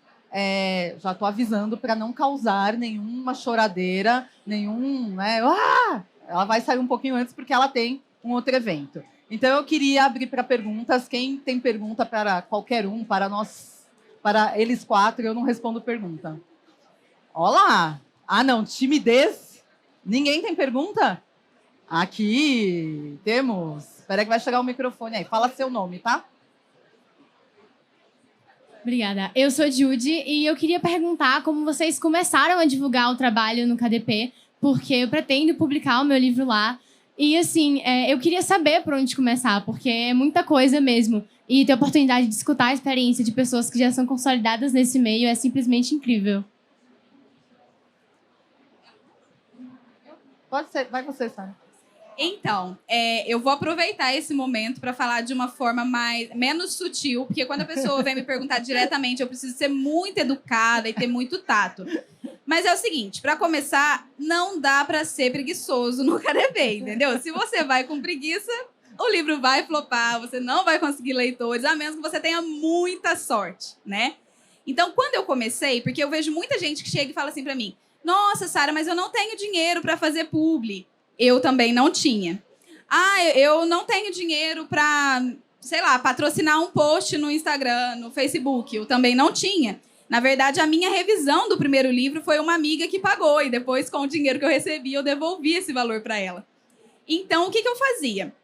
já estou avisando para não causar nenhuma choradeira, né? Ela vai sair um pouquinho antes porque ela tem um outro evento. Então, eu queria abrir para perguntas. Quem tem pergunta para qualquer um, para nós, para eles quatro, eu não respondo pergunta. Olá! Ah, não, timidez. Ninguém tem pergunta? Aqui temos. Espera que vai chegar o microfone aí. Fala seu nome, tá? Obrigada. Eu sou Judy e eu queria perguntar como vocês começaram a divulgar o trabalho no KDP, porque eu pretendo publicar o meu livro lá. E, assim, eu queria saber por onde começar, porque é muita coisa mesmo. E ter a oportunidade de escutar a experiência de pessoas que já são consolidadas nesse meio é simplesmente incrível. Pode ser, vai você, Sara. Então, eu vou aproveitar esse momento para falar de uma forma menos sutil, porque quando a pessoa vem me perguntar diretamente, eu preciso ser muito educada e ter muito tato. Mas é o seguinte, para começar, não dá para ser preguiçoso no KDP, entendeu? Se você vai com preguiça, o livro vai flopar, você não vai conseguir leitores, a menos que você tenha muita sorte, né? Então, quando eu comecei, porque eu vejo muita gente que chega e fala assim para mim, nossa, Sara, mas eu não tenho dinheiro para fazer publi. Eu também não tinha. Eu não tenho dinheiro para, sei lá, patrocinar um post no Instagram, no Facebook. Eu também não tinha. Na verdade, a minha revisão do primeiro livro foi uma amiga que pagou. E depois, com o dinheiro que eu recebi, eu devolvi esse valor para ela. Então, o que eu fazia?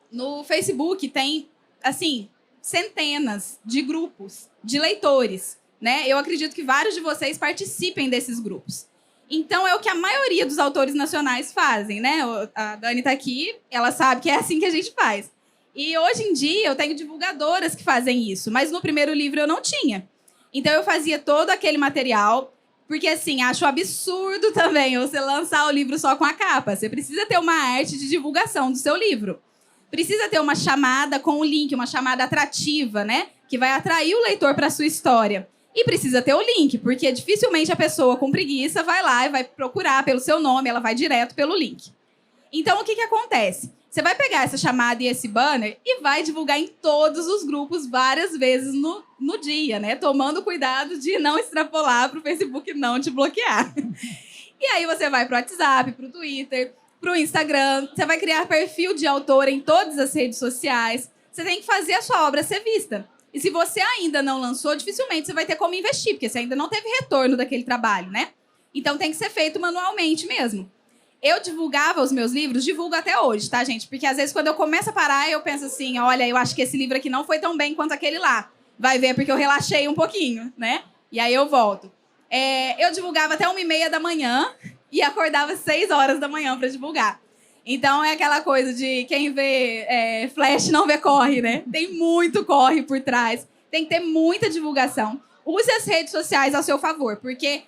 No Facebook tem, assim, centenas de grupos de leitores, né? Eu acredito que vários de vocês participem desses grupos. Então, é o que a maioria dos autores nacionais fazem, né? A Dani está aqui, ela sabe que é assim que a gente faz. E hoje em dia, eu tenho divulgadoras que fazem isso, mas no primeiro livro eu não tinha. Então, eu fazia todo aquele material, porque, assim, acho absurdo também você lançar o livro só com a capa. Você precisa ter uma arte de divulgação do seu livro. Precisa ter uma chamada com o link, uma chamada atrativa, né? Que vai atrair o leitor para a sua história. E precisa ter o link, porque dificilmente a pessoa com preguiça vai lá e vai procurar pelo seu nome, ela vai direto pelo link. Então, o que acontece? Você vai pegar essa chamada e esse banner e vai divulgar em todos os grupos várias vezes no dia, né? Tomando cuidado de não extrapolar para o Facebook não te bloquear. E aí você vai para o WhatsApp, para o Twitter, para o Instagram. Você vai criar perfil de autor em todas as redes sociais. Você tem que fazer a sua obra ser vista. E se você ainda não lançou, dificilmente você vai ter como investir, porque você ainda não teve retorno daquele trabalho, né? Então tem que ser feito manualmente mesmo. Eu divulgava os meus livros, divulgo até hoje, tá, gente? Porque às vezes quando eu começo a parar, eu penso assim, olha, eu acho que esse livro aqui não foi tão bem quanto aquele lá. Vai ver porque eu relaxei um pouquinho, né? E aí eu volto. Eu divulgava até 1h30 da manhã e acordava 6 horas da manhã para divulgar. Então, é aquela coisa de quem vê flash não vê corre, né? Tem muito corre por trás. Tem que ter muita divulgação. Use as redes sociais ao seu favor, porque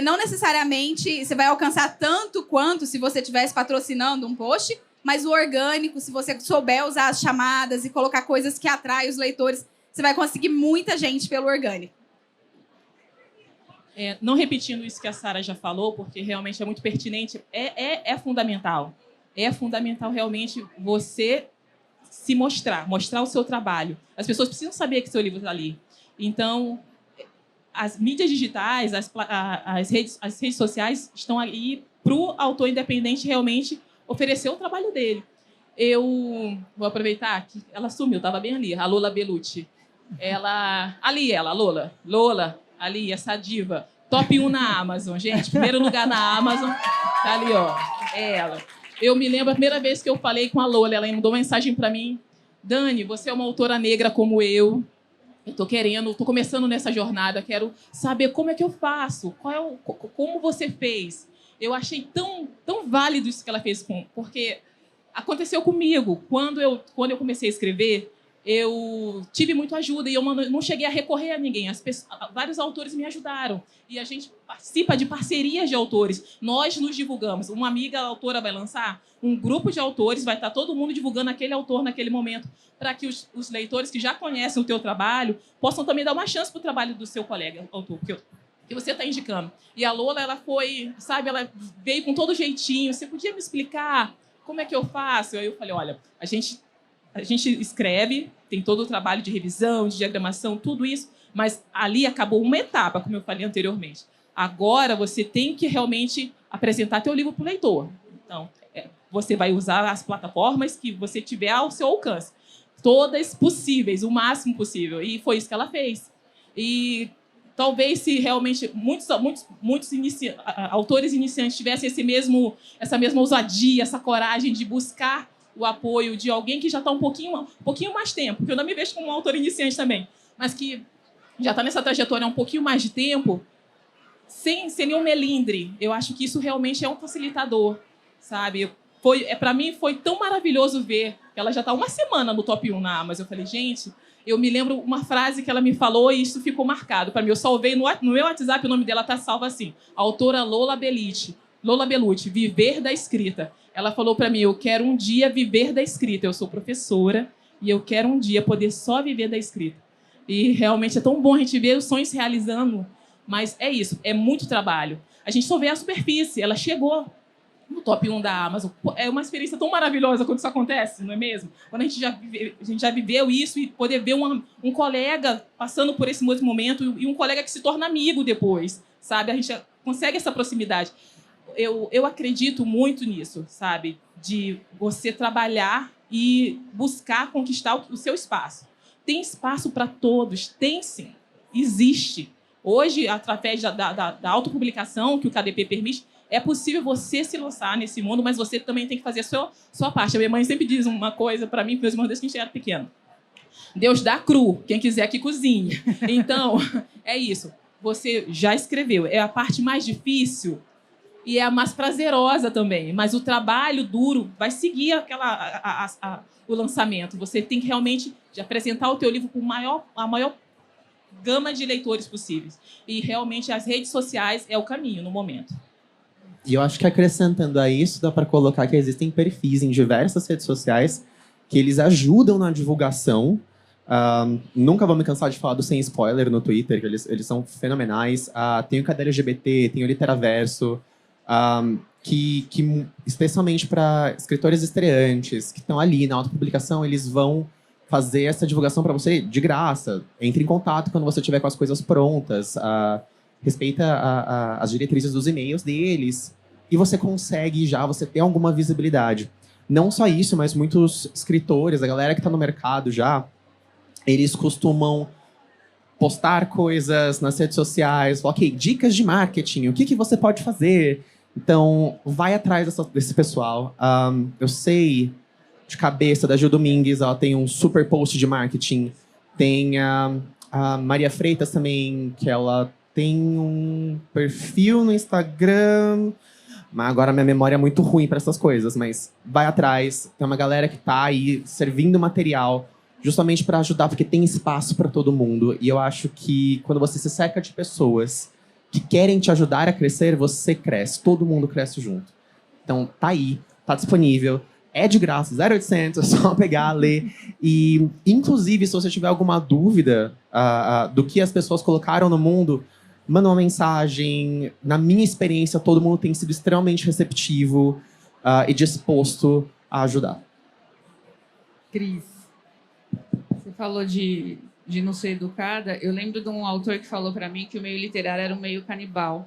não necessariamente você vai alcançar tanto quanto se você estivesse patrocinando um post, mas o orgânico, se você souber usar as chamadas e colocar coisas que atraem os leitores, você vai conseguir muita gente pelo orgânico. Não repetindo isso que a Sara já falou, porque realmente é muito pertinente, é fundamental. É fundamental realmente você se mostrar o seu trabalho. As pessoas precisam saber que seu livro está ali. Então, as mídias digitais, as redes sociais estão aí para o autor independente realmente oferecer o trabalho dele. Eu vou aproveitar que ela sumiu, estava bem ali, a Lola Bellucci. A Lola. Lola, ali, essa diva. Top 1 na Amazon, gente. Primeiro lugar na Amazon. Tá ali, ó. É ela. Eu me lembro a primeira vez que eu falei com a Lola, ela mandou uma mensagem para mim. Dani, você é uma autora negra como eu. Eu tô começando nessa jornada, quero saber como é que eu faço, como você fez. Eu achei tão válido isso que ela fez, porque aconteceu comigo. Quando eu comecei a escrever, eu tive muita ajuda e eu não cheguei a recorrer a ninguém. Vários autores me ajudaram. E a gente participa de parcerias de autores. Nós nos divulgamos. Uma amiga autora vai lançar, um grupo de autores, vai estar todo mundo divulgando aquele autor naquele momento, para que os leitores que já conhecem o teu trabalho possam também dar uma chance para o trabalho do seu colega autor, que você está indicando. E a Lola, ela foi, sabe, ela veio com todo jeitinho. Você podia me explicar como é que eu faço? Aí eu falei, olha, a gente escreve, tem todo o trabalho de revisão, de diagramação, tudo isso, mas ali acabou uma etapa, como eu falei anteriormente. Agora você tem que realmente apresentar teu livro para o leitor. Então, você vai usar as plataformas que você tiver ao seu alcance. Todas possíveis, o máximo possível. E foi isso que ela fez. E talvez se realmente muitos autores iniciantes tivessem essa mesma ousadia, essa coragem de buscar o apoio de alguém que já está um pouquinho mais tempo, porque eu não me vejo como um autor iniciante também, mas que já está nessa trajetória há um pouquinho mais de tempo, sem nenhum melindre. Eu acho que isso realmente é um facilitador, sabe? Para mim foi tão maravilhoso ver que ela já está uma semana no top 1 na Amazon. Eu falei, gente, eu me lembro uma frase que ela me falou e isso ficou marcado para mim. Eu salvei no meu WhatsApp, o nome dela está salvo assim, a autora Lola Bellucci, Viver da Escrita. Ela falou para mim, eu quero um dia viver da escrita. Eu sou professora e eu quero um dia poder só viver da escrita. E realmente é tão bom a gente ver os sonhos se realizando, mas é isso, é muito trabalho. A gente só vê a superfície, ela chegou no top 1 da Amazon. É uma experiência tão maravilhosa quando isso acontece, não é mesmo? Quando a gente já viveu isso e poder ver um colega passando por esse mesmo momento e um colega que se torna amigo depois, sabe? A gente consegue essa proximidade. Eu acredito muito nisso, sabe? De você trabalhar e buscar conquistar o seu espaço. Tem espaço para todos? Tem sim. Existe. Hoje, através da autopublicação que o KDP permite, é possível você se lançar nesse mundo, mas você também tem que fazer a sua parte. A minha mãe sempre diz uma coisa para mim, para meus irmãos, desde que a gente era pequeno. Deus dá cru, quem quiser que cozinhe. Então, é isso. Você já escreveu. É a parte mais difícil e é a mais prazerosa também. Mas o trabalho duro vai seguir o lançamento. Você tem que realmente apresentar o teu livro com a maior gama de leitores possíveis. E realmente as redes sociais é o caminho no momento. E eu acho que acrescentando a isso, dá para colocar que existem perfis em diversas redes sociais que eles ajudam na divulgação. Nunca vou me cansar de falar do Sem Spoiler no Twitter, que eles são fenomenais. Tem o Cadê LGBT, tem o Literaverso, que especialmente para escritores estreantes que estão ali na autopublicação, eles vão fazer essa divulgação para você de graça. Entre em contato quando você tiver com as coisas prontas, respeita as diretrizes dos e-mails deles e você consegue você ter alguma visibilidade. Não só isso, mas muitos escritores, a galera que está no mercado já, eles costumam postar coisas nas redes sociais, ok, dicas de marketing, o que você pode fazer? Então, vai atrás desse pessoal. Eu sei de cabeça da Gil Domingues, ela tem um super post de marketing. Tem a Maria Freitas também, que ela tem um perfil no Instagram, mas agora minha memória é muito ruim para essas coisas, mas vai atrás. Tem uma galera que tá aí servindo material justamente para ajudar, porque tem espaço para todo mundo. E eu acho que quando você se cerca de pessoas que querem te ajudar a crescer, você cresce. Todo mundo cresce junto. Então, tá aí, tá disponível. É de graça, 0800, é só pegar, ler. E, inclusive, se você tiver alguma dúvida do que as pessoas colocaram no mundo, manda uma mensagem. Na minha experiência, todo mundo tem sido extremamente receptivo e disposto a ajudar. Cris. Você falou de não ser educada. Eu lembro de um autor que falou para mim que o meio literário era um meio canibal.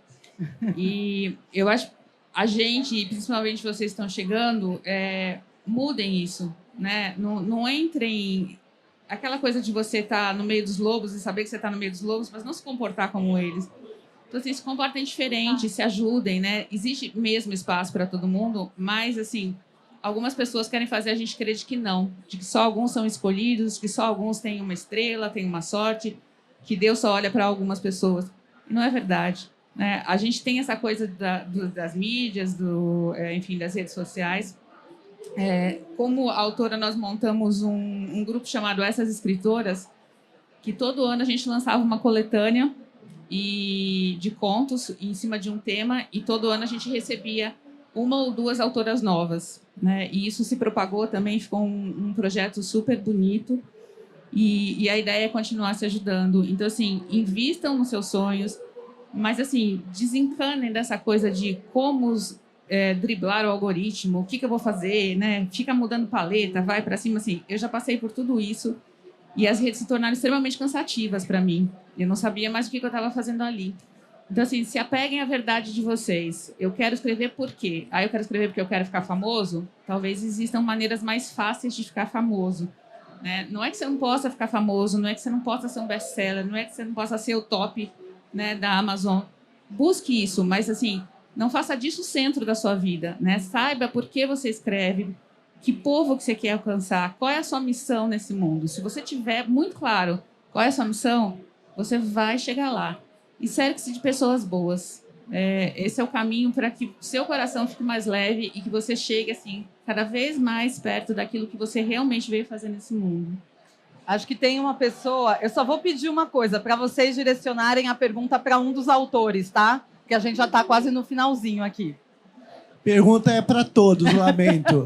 E eu acho a gente, principalmente vocês que estão chegando, mudem isso, né? Não entrem... Aquela coisa de você estar no meio dos lobos e saber que você está no meio dos lobos, mas não se comportar como eles. Então, assim, se comportem diferente, se ajudem, né? Existe mesmo espaço para todo mundo, mas, assim, algumas pessoas querem fazer a gente crer de que não. De que só alguns são escolhidos, que só alguns têm uma estrela, têm uma sorte, que Deus só olha para algumas pessoas. E não é verdade, né? A gente tem essa coisa das mídias, enfim, das redes sociais, Como autora, nós montamos um grupo chamado Essas Escritoras, que todo ano a gente lançava uma coletânea de contos em cima de um tema, e todo ano a gente recebia 1 ou 2 autoras novas, né? E isso se propagou também, ficou um projeto super bonito, e a ideia é continuar se ajudando. Então, assim, invistam nos seus sonhos, mas, assim, desencanem dessa coisa de como driblar o algoritmo, o que eu vou fazer, né? Fica mudando paleta, vai para cima, assim. Eu já passei por tudo isso, e as redes se tornaram extremamente cansativas para mim. Eu não sabia mais o que eu estava fazendo ali. Então, assim, se apeguem à verdade de vocês. Eu quero escrever por quê? Eu quero escrever porque eu quero ficar famoso? Talvez existam maneiras mais fáceis de ficar famoso, né? Não é que você não possa ficar famoso, não é que você não possa ser um best-seller, não é que você não possa ser o top, né, da Amazon. Busque isso, mas, assim, não faça disso o centro da sua vida, né? Saiba por que você escreve, que povo que você quer alcançar, qual é a sua missão nesse mundo. Se você tiver muito claro qual é a sua missão, você vai chegar lá. E cerque-se de pessoas boas. Esse é o caminho para que seu coração fique mais leve e que você chegue, assim, cada vez mais perto daquilo que você realmente veio fazer nesse mundo. Acho que tem uma pessoa... Eu só vou pedir uma coisa, para vocês direcionarem a pergunta para um dos autores, tá? Porque a gente já está quase no finalzinho aqui. Pergunta é para todos, lamento.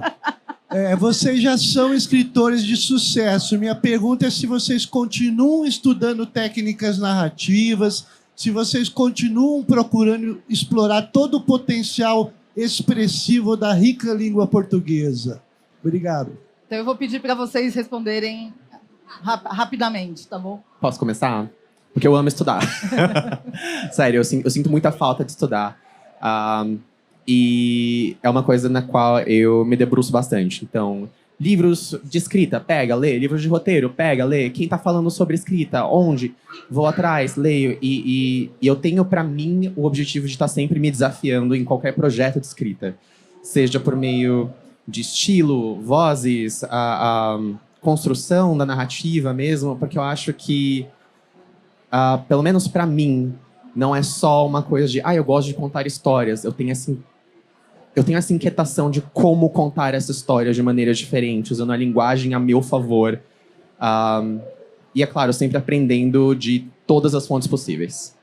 Vocês já são escritores de sucesso. Minha pergunta é se vocês continuam estudando técnicas narrativas, se vocês continuam procurando explorar todo o potencial expressivo da rica língua portuguesa. Obrigado. Então eu vou pedir para vocês responderem rapidamente, tá bom? Posso começar? Porque eu amo estudar. Sério, eu sinto muita falta de estudar. E é uma coisa na qual eu me debruço bastante. Então, livros de escrita, pega, lê. Livros de roteiro, pega, lê. Quem tá falando sobre escrita? Onde? Vou atrás, leio. E eu tenho pra mim o objetivo de estar sempre me desafiando em qualquer projeto de escrita. Seja por meio de estilo, vozes, a construção da narrativa mesmo. Porque eu acho que, pelo menos pra mim, não é só uma coisa de... eu gosto de contar histórias. Eu tenho essa inquietação de como contar essa história de maneiras diferentes, usando a linguagem a meu favor. E, é claro, sempre aprendendo de todas as fontes possíveis.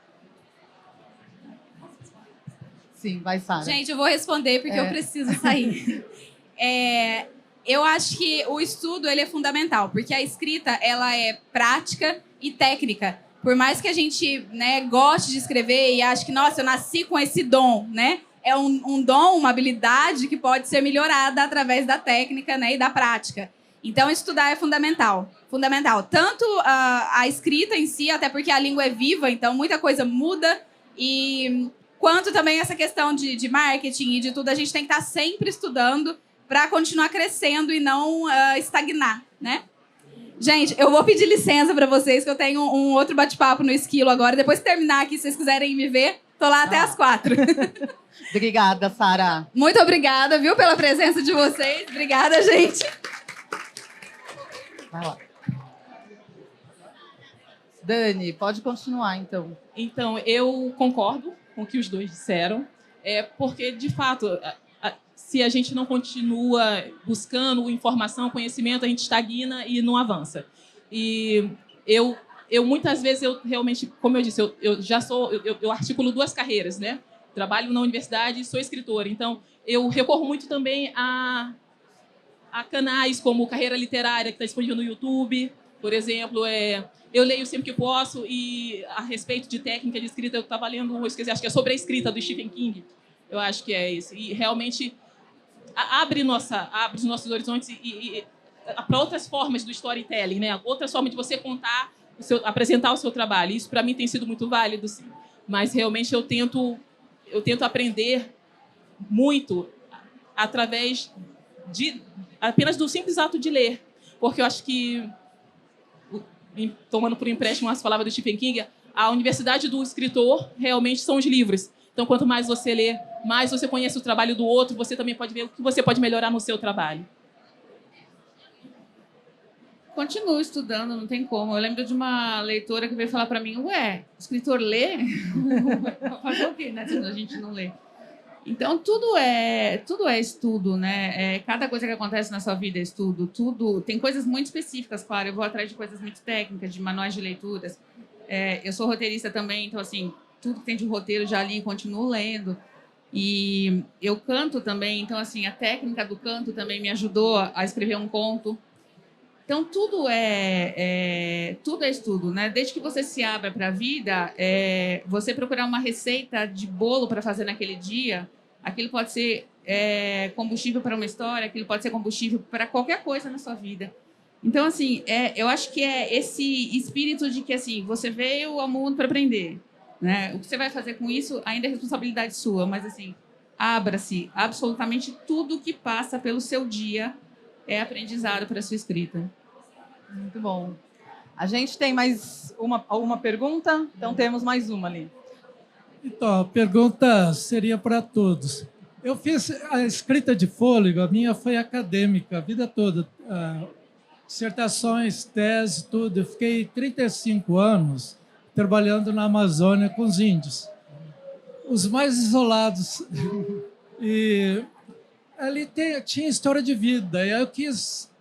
Sim, vai, Sara. Gente, eu vou responder porque eu preciso sair. Eu acho que o estudo ele é fundamental, porque a escrita ela é prática e técnica. Por mais que a gente, né, goste de escrever e ache que, nossa, eu nasci com esse dom, né? É um dom, uma habilidade que pode ser melhorada através da técnica, né, e da prática. Então, estudar é fundamental. Fundamental. Tanto a escrita em si, até porque a língua é viva, então muita coisa muda. Quanto também essa questão de marketing e de tudo, a gente tem que estar sempre estudando para continuar crescendo e não estagnar, né? Gente, eu vou pedir licença para vocês, que eu tenho um outro bate-papo no Esquilo agora. Depois que terminar aqui, se vocês quiserem me ver, tô lá até às 4. Obrigada, Sara. Muito obrigada, viu, pela presença de vocês. Obrigada, gente. Vai lá. Dani, pode continuar, então. Então, eu concordo com o que os dois disseram, porque, de fato, se a gente não continua buscando informação, conhecimento, a gente estagna e não avança. E eu muitas vezes, realmente, como eu disse, eu articulo 2 carreiras, né? Trabalho na universidade e sou escritora. Então, eu recorro muito também a canais como Carreira Literária, que está disponível no YouTube, por exemplo. Eu leio sempre que posso, e a respeito de técnica de escrita, eu estava lendo, acho que é sobre a escrita do Stephen King. Eu acho que é isso. E realmente abre os nossos horizontes para outras formas do storytelling, né? Outras formas de você contar, apresentar o seu trabalho. Isso, para mim, tem sido muito válido, sim. Mas, realmente, eu tento aprender muito através apenas do simples ato de ler. Porque eu acho que, tomando por empréstimo as palavras do Stephen King, a universidade do escritor realmente são os livros. Então, quanto mais você lê, mais você conhece o trabalho do outro, você também pode ver o que você pode melhorar no seu trabalho. Continuo estudando, não tem como. Eu lembro de uma leitora que veio falar para mim, o escritor lê? Fazer o quê, né, se a gente não lê? Então, tudo é estudo, né? Cada coisa que acontece na sua vida é estudo. Tudo tem coisas muito específicas, claro. Eu vou atrás de coisas muito técnicas, de manuais de leituras. Eu sou roteirista também, então, assim, tudo que tem de roteiro já li e continuo lendo. E eu canto também, então, assim, a técnica do canto também me ajudou a escrever um conto. Então, tudo é estudo, né? Desde que você se abra para a vida, você procurar uma receita de bolo para fazer naquele dia, aquilo pode ser combustível para uma história, aquilo pode ser combustível para qualquer coisa na sua vida. Então, assim, eu acho que é esse espírito de que, assim, você veio ao mundo para aprender, né? O que você vai fazer com isso ainda é responsabilidade sua, mas, assim, abra-se. Absolutamente tudo que passa pelo seu dia é aprendizado para a sua escrita. Muito bom. A gente tem mais uma pergunta? Então temos mais uma ali. Então, a pergunta seria para todos. Eu fiz a escrita de fôlego, a minha foi acadêmica, a vida toda. Dissertações, tese, tudo. Eu fiquei 35 anos trabalhando na Amazônia com os índios. Os mais isolados. E ali tinha história de vida. E aí eu quis...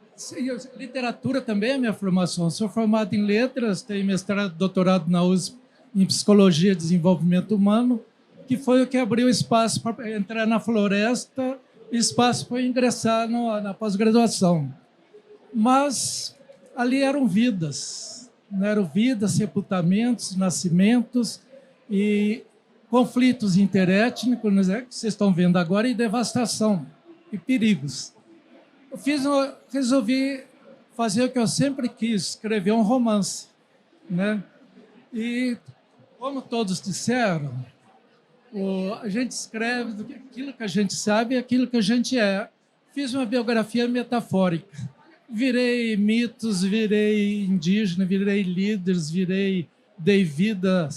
Literatura também é minha formação. Eu sou formado em letras, tenho mestrado e doutorado na USP em Psicologia e Desenvolvimento Humano, que foi o que abriu espaço para entrar na floresta e espaço para ingressar na pós-graduação. Mas ali eram vidas, sepultamentos, nascimentos e conflitos interétnicos, né, que vocês estão vendo agora, e devastação e perigos. Resolvi fazer o que eu sempre quis, escrever um romance, né? E, como todos disseram, a gente escreve aquilo que a gente sabe e aquilo que a gente é. Fiz uma biografia metafórica. Virei mitos, virei indígena, virei líderes, dei vida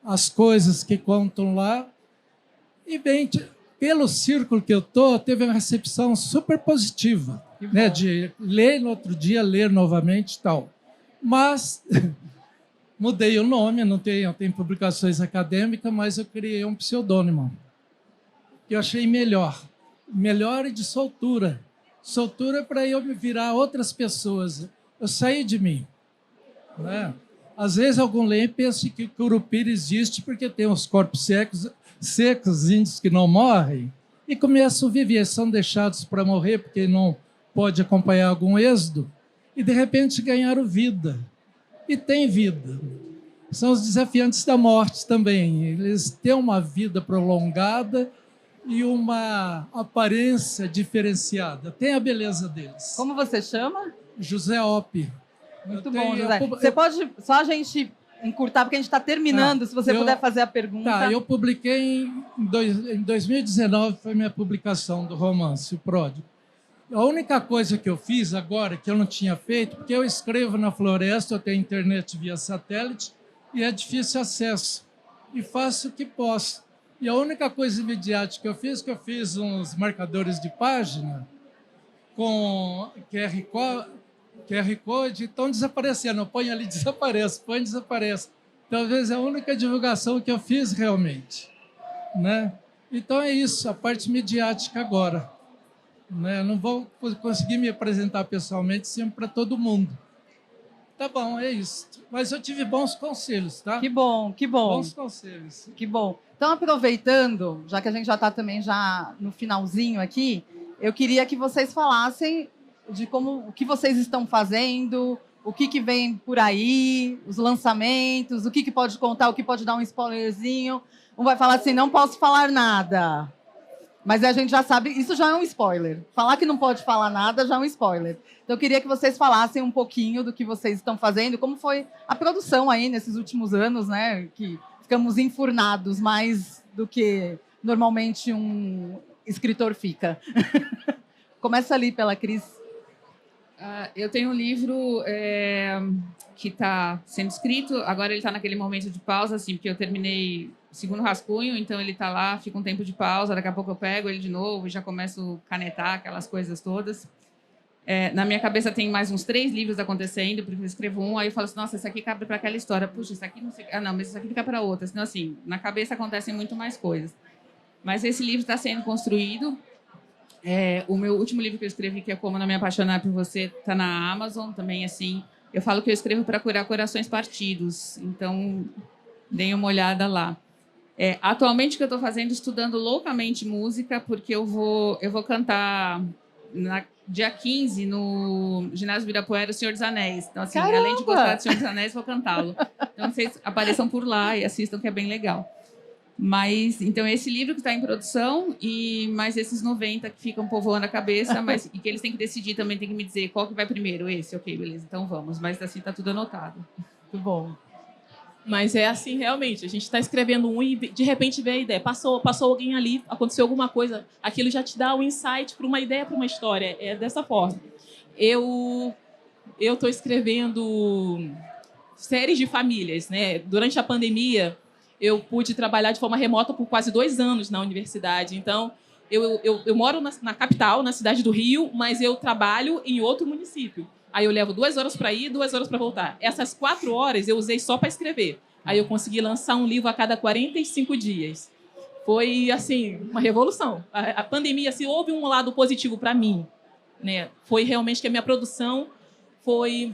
às coisas que contam lá. E, bem, pelo círculo que eu estou, teve uma recepção super positiva, né, de ler no outro dia, ler novamente e tal. Mas mudei o nome, não tenho publicações acadêmicas, mas eu criei um pseudônimo que eu achei melhor e de soltura. Soltura para eu me virar outras pessoas. Eu saí de mim, né? Às vezes algum lê pensa que Curupira existe porque tem os corpos secos, índios que não morrem, e começam a viver, são deixados para morrer porque não pode acompanhar algum êxodo, e de repente ganharam vida. E tem vida. São os desafiantes da morte também. Eles têm uma vida prolongada e uma aparência diferenciada. Tem a beleza deles. Como você chama? José Opp. Muito bom, José. Você pode só a gente encurtar, porque a gente está terminando, se você puder fazer a pergunta. Tá, eu publiquei em 2019, foi minha publicação do romance, O Pródigo. A única coisa que eu fiz agora, que eu não tinha feito, porque eu escrevo na floresta, eu tenho internet via satélite, e é difícil acesso. E faço o que posso. E a única coisa imediata que eu fiz uns marcadores de página com QR Code, estão desaparecendo. Eu ponho ali, desaparece, põe, desaparece. Talvez é a única divulgação que eu fiz realmente, né? Então é isso, a parte midiática agora. Né? Não vou conseguir me apresentar pessoalmente sempre para todo mundo. Tá bom, é isso. Mas eu tive bons conselhos, tá? Que bom, que bom. Bons conselhos. Que bom. Então, aproveitando, já que a gente já está também já no finalzinho aqui, eu queria que vocês falassem de o que vocês estão fazendo, o que vem por aí, os lançamentos, o que pode contar, o que pode dar um spoilerzinho. Um vai falar assim, não posso falar nada. Mas a gente já sabe, isso já é um spoiler. Falar que não pode falar nada já é um spoiler. Então, eu queria que vocês falassem um pouquinho do que vocês estão fazendo, como foi a produção aí nesses últimos anos, né? Que ficamos enfurnados mais do que normalmente um escritor fica. Começa ali pela Cris. Eu tenho um livro que está sendo escrito, agora ele está naquele momento de pausa, assim, porque eu terminei o segundo rascunho, então ele está lá, fica um tempo de pausa, daqui a pouco eu pego ele de novo e já começo a canetar aquelas coisas todas. Na minha cabeça tem mais uns 3 livros acontecendo, porque eu escrevo um, aí eu falo assim, nossa, esse aqui cabe para aquela história, puxa, isso aqui não sei, não, mas isso aqui fica para outra. Então, assim, na cabeça acontecem muito mais coisas. Mas esse livro está sendo construído. O meu último livro que eu escrevi, que é Como Não Me Apaixonar por Você, está na Amazon também, assim. Eu falo que eu escrevo para curar corações partidos, então deem uma olhada lá. Atualmente o que eu estou fazendo, estudando loucamente música, porque eu vou cantar dia 15 no Ginásio Ibirapuera, O Senhor dos Anéis. Então, assim, Caramba! além de gostar do Senhor dos Anéis, vou cantá-lo. Então, vocês apareçam por lá e assistam, que é bem legal. Mas, então, esse livro que está em produção e mais esses 90 que ficam povoando a cabeça, e que eles têm que decidir também, tem que me dizer qual que vai primeiro. Esse, ok, beleza, então vamos. Mas, assim, está tudo anotado. Muito bom. Mas é assim, realmente. A gente está escrevendo um e, de repente, vê a ideia. Passou alguém ali, aconteceu alguma coisa. Aquilo já te dá um insight para uma ideia, para uma história. É dessa forma. Eu estou escrevendo séries de famílias, né? Durante a pandemia, eu pude trabalhar de forma remota por quase 2 anos na universidade. Então, eu moro na capital, na cidade do Rio, mas eu trabalho em outro município. Aí eu levo 2 horas para ir, 2 horas para voltar. Essas 4 horas eu usei só para escrever. Aí eu consegui lançar um livro a cada 45 dias. Foi, assim, uma revolução. A pandemia, se houve um lado positivo para mim, né, foi realmente que a minha produção foi...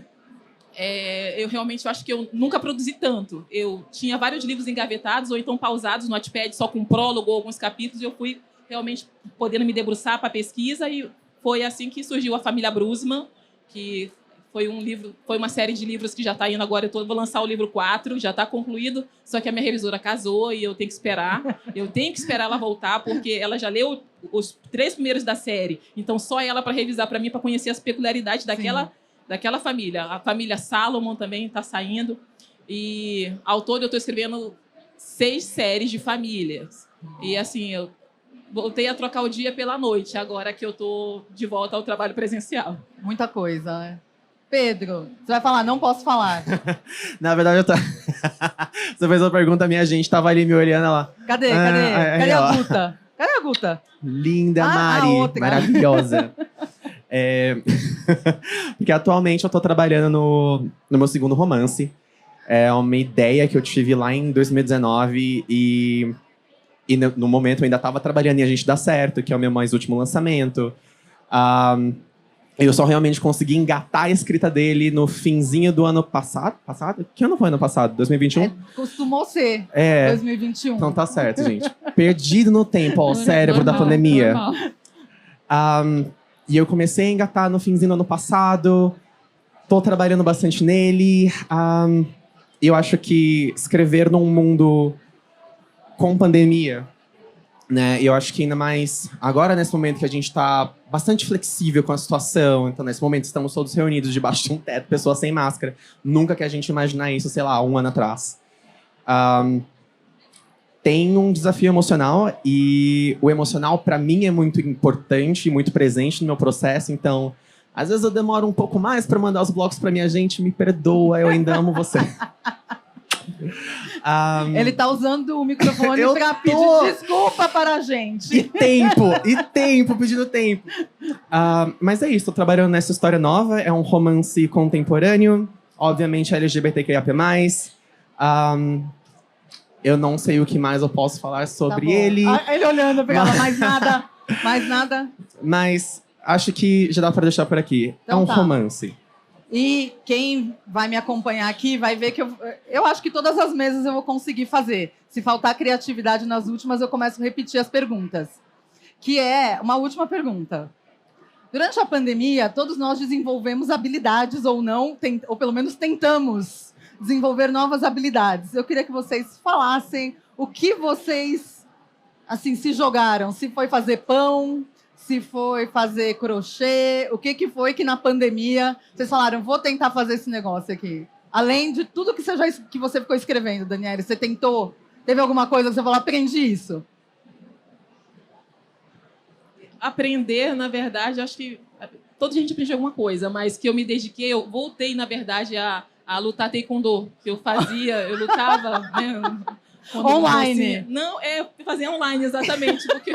eu realmente acho que eu nunca produzi tanto. Eu tinha vários livros engavetados ou então pausados no Wattpad, só com prólogo ou alguns capítulos, e eu fui realmente podendo me debruçar para a pesquisa, e foi assim que surgiu a Família Brusman, que foi uma série de livros que já está indo agora. Eu vou lançar o livro 4, já está concluído, só que a minha revisora casou e eu tenho que esperar. Eu tenho que esperar ela voltar, porque ela já leu os 3 primeiros da série. Então, só ela para revisar para mim, para conhecer as peculiaridades daquela família. A família Salomon também está saindo. E, ao todo, eu estou escrevendo 6 séries de famílias. E, assim, eu voltei a trocar o dia pela noite, agora que eu estou de volta ao trabalho presencial. Muita coisa, né? Pedro, você vai falar, não posso falar. Na verdade, eu tô... Você fez uma pergunta, minha gente tava ali me olhando lá. Cadê a Guta? Cadê a Guta? Linda, a Mari. outra. Maravilhosa. Porque atualmente eu tô trabalhando no meu segundo romance. É uma ideia que eu tive lá em 2019 e no momento eu ainda estava trabalhando em A Gente Dá Certo, que é o meu mais último lançamento. Eu só realmente consegui engatar a escrita dele no finzinho do ano passado. Que ano foi ano passado? 2021? Costumou ser 2021. Então tá certo, gente. Perdido no tempo, ó, o cérebro da pandemia. E eu comecei a engatar no finzinho do ano passado. Tô trabalhando bastante nele. Eu acho que escrever num mundo com pandemia, né? Eu acho que ainda mais agora, nesse momento que a gente está bastante flexível com a situação. Então, nesse momento, estamos todos reunidos debaixo de um teto, pessoas sem máscara. Nunca que a gente imaginar isso, sei lá, 1 ano atrás. Tem um desafio emocional, e o emocional, para mim, é muito importante e muito presente no meu processo. Então, às vezes eu demoro um pouco mais para mandar os blocos para minha gente. Me perdoa, eu ainda amo você. Ele tá usando o microfone para pedir desculpa para a gente. E tempo, pedindo tempo. Mas é isso, tô trabalhando nessa história nova. É um romance contemporâneo, obviamente LGBTQIA+. Eu não sei o que mais eu posso falar sobre ele. Ele olhando pra ela, mais nada. Mas acho que já dá pra deixar por aqui. Então, é um romance. E quem vai me acompanhar aqui vai ver que eu acho que todas as mesas eu vou conseguir fazer. Se faltar criatividade nas últimas, eu começo a repetir as perguntas. Que é uma última pergunta. Durante a pandemia, todos nós desenvolvemos habilidades ou não, ou pelo menos tentamos desenvolver novas habilidades. Eu queria que vocês falassem o que vocês assim se jogaram. Se foi fazer pão, se foi fazer crochê, o que foi que na pandemia vocês falaram, vou tentar fazer esse negócio aqui. Além de tudo que você ficou escrevendo, Daniele, você tentou? Teve alguma coisa que você falou, aprendi isso? Aprender, na verdade, acho que toda gente aprende alguma coisa, mas que eu me dediquei, eu voltei, na verdade, a lutar taekwondo, que eu lutava, né? Online? Não, eu fazia online, exatamente. Porque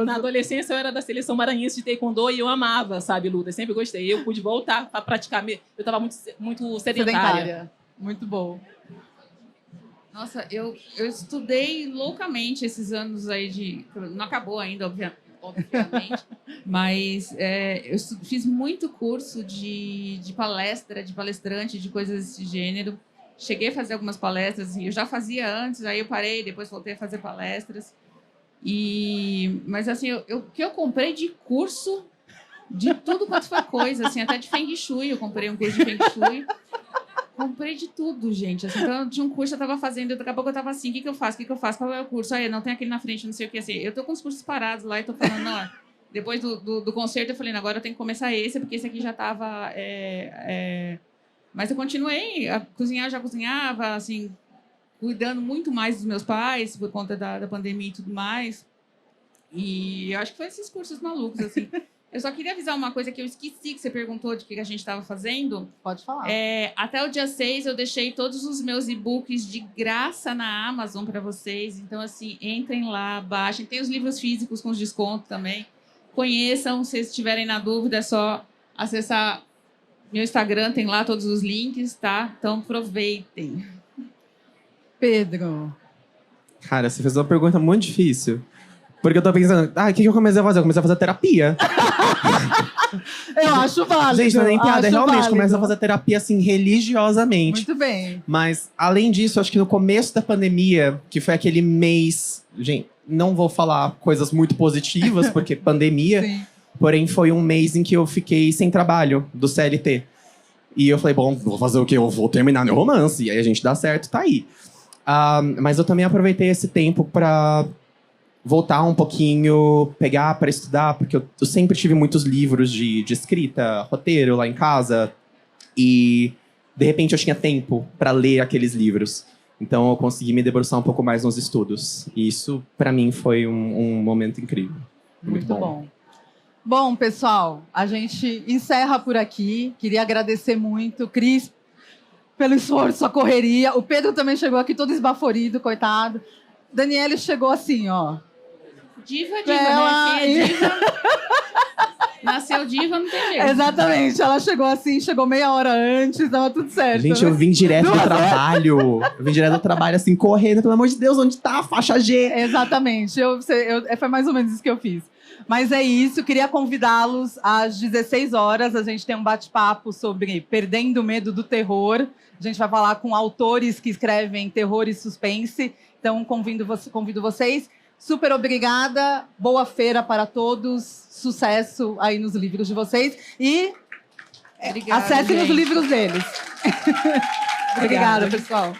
na adolescência eu era da seleção maranhense de taekwondo e eu amava, sabe, luta. Eu sempre gostei. Eu pude voltar para praticar. Eu estava muito sedentária. Muito bom. Nossa, eu estudei loucamente esses anos aí de... Não acabou ainda, obviamente. Mas fiz muito curso de palestra, de palestrante, de coisas desse gênero. Cheguei a fazer algumas palestras, eu já fazia antes, aí eu parei, depois voltei a fazer palestras. Mas assim, o que eu comprei de curso, de tudo quanto foi coisa, assim, até de Feng Shui, eu comprei um curso de Feng Shui. Comprei de tudo, gente. Assim, então, tinha um curso que eu estava fazendo, daqui a pouco eu estava assim, o que eu faço? Qual é o curso? Aí, não tem aquele na frente, não sei o que, assim. Eu tô com os cursos parados lá e tô falando, não, depois do concerto, eu falei, não, agora eu tenho que começar esse, porque esse aqui já estava... Mas eu continuei a cozinhar, já cozinhava, assim, cuidando muito mais dos meus pais, por conta da pandemia e tudo mais. E eu acho que foi esses cursos malucos, assim. Eu só queria avisar uma coisa que eu esqueci, que você perguntou de que a gente estava fazendo. Pode falar. Até o dia 6 eu deixei todos os meus e-books de graça na Amazon para vocês. Então, assim, entrem lá, baixem. Tem os livros físicos com desconto também. Conheçam, se vocês estiverem na dúvida, é só acessar meu Instagram, tem lá todos os links, tá? Então, aproveitem. Pedro. Cara, você fez uma pergunta muito difícil. Porque eu tô pensando, o que eu comecei a fazer? Eu comecei a fazer terapia. Eu acho válido. Gente, não é nem piada, acho realmente válido. comecei a fazer terapia, assim, religiosamente. Muito bem. Mas, além disso, acho que no começo da pandemia, que foi aquele mês... Gente, não vou falar coisas muito positivas, porque pandemia... Sim. Porém, foi um mês em que eu fiquei sem trabalho do CLT. E eu falei, bom, vou fazer o quê? Eu vou terminar meu romance. E aí a gente dá certo, tá aí. Mas eu também aproveitei esse tempo pra voltar um pouquinho, pegar pra estudar, porque eu sempre tive muitos livros de escrita, roteiro lá em casa. E, de repente, eu tinha tempo pra ler aqueles livros. Então, eu consegui me debruçar um pouco mais nos estudos. E isso, pra mim, foi um momento incrível. Muito bom. Bom, pessoal, a gente encerra por aqui. Queria agradecer muito, Cris, pelo esforço, a correria. O Pedro também chegou aqui todo esbaforido, coitado. Daniele chegou assim, ó. Diva, Ela... né? Quem é diva? Nasceu diva, não tem jeito. Exatamente, ela chegou assim, chegou meia hora antes, tava tudo certo. Gente, eu vim direto do trabalho. Eu vim direto do trabalho, assim, correndo. Pelo amor de Deus, onde tá a faixa G? Exatamente, foi mais ou menos isso que eu fiz. Mas é isso, queria convidá-los às 16 horas. A gente tem um bate-papo sobre Perdendo o Medo do Terror. A gente vai falar com autores que escrevem terror e suspense. Então, convido vocês. Super obrigada, boa feira para todos. Sucesso aí nos livros de vocês. E Obrigada, acessem os gente. livros deles. Obrigada, pessoal.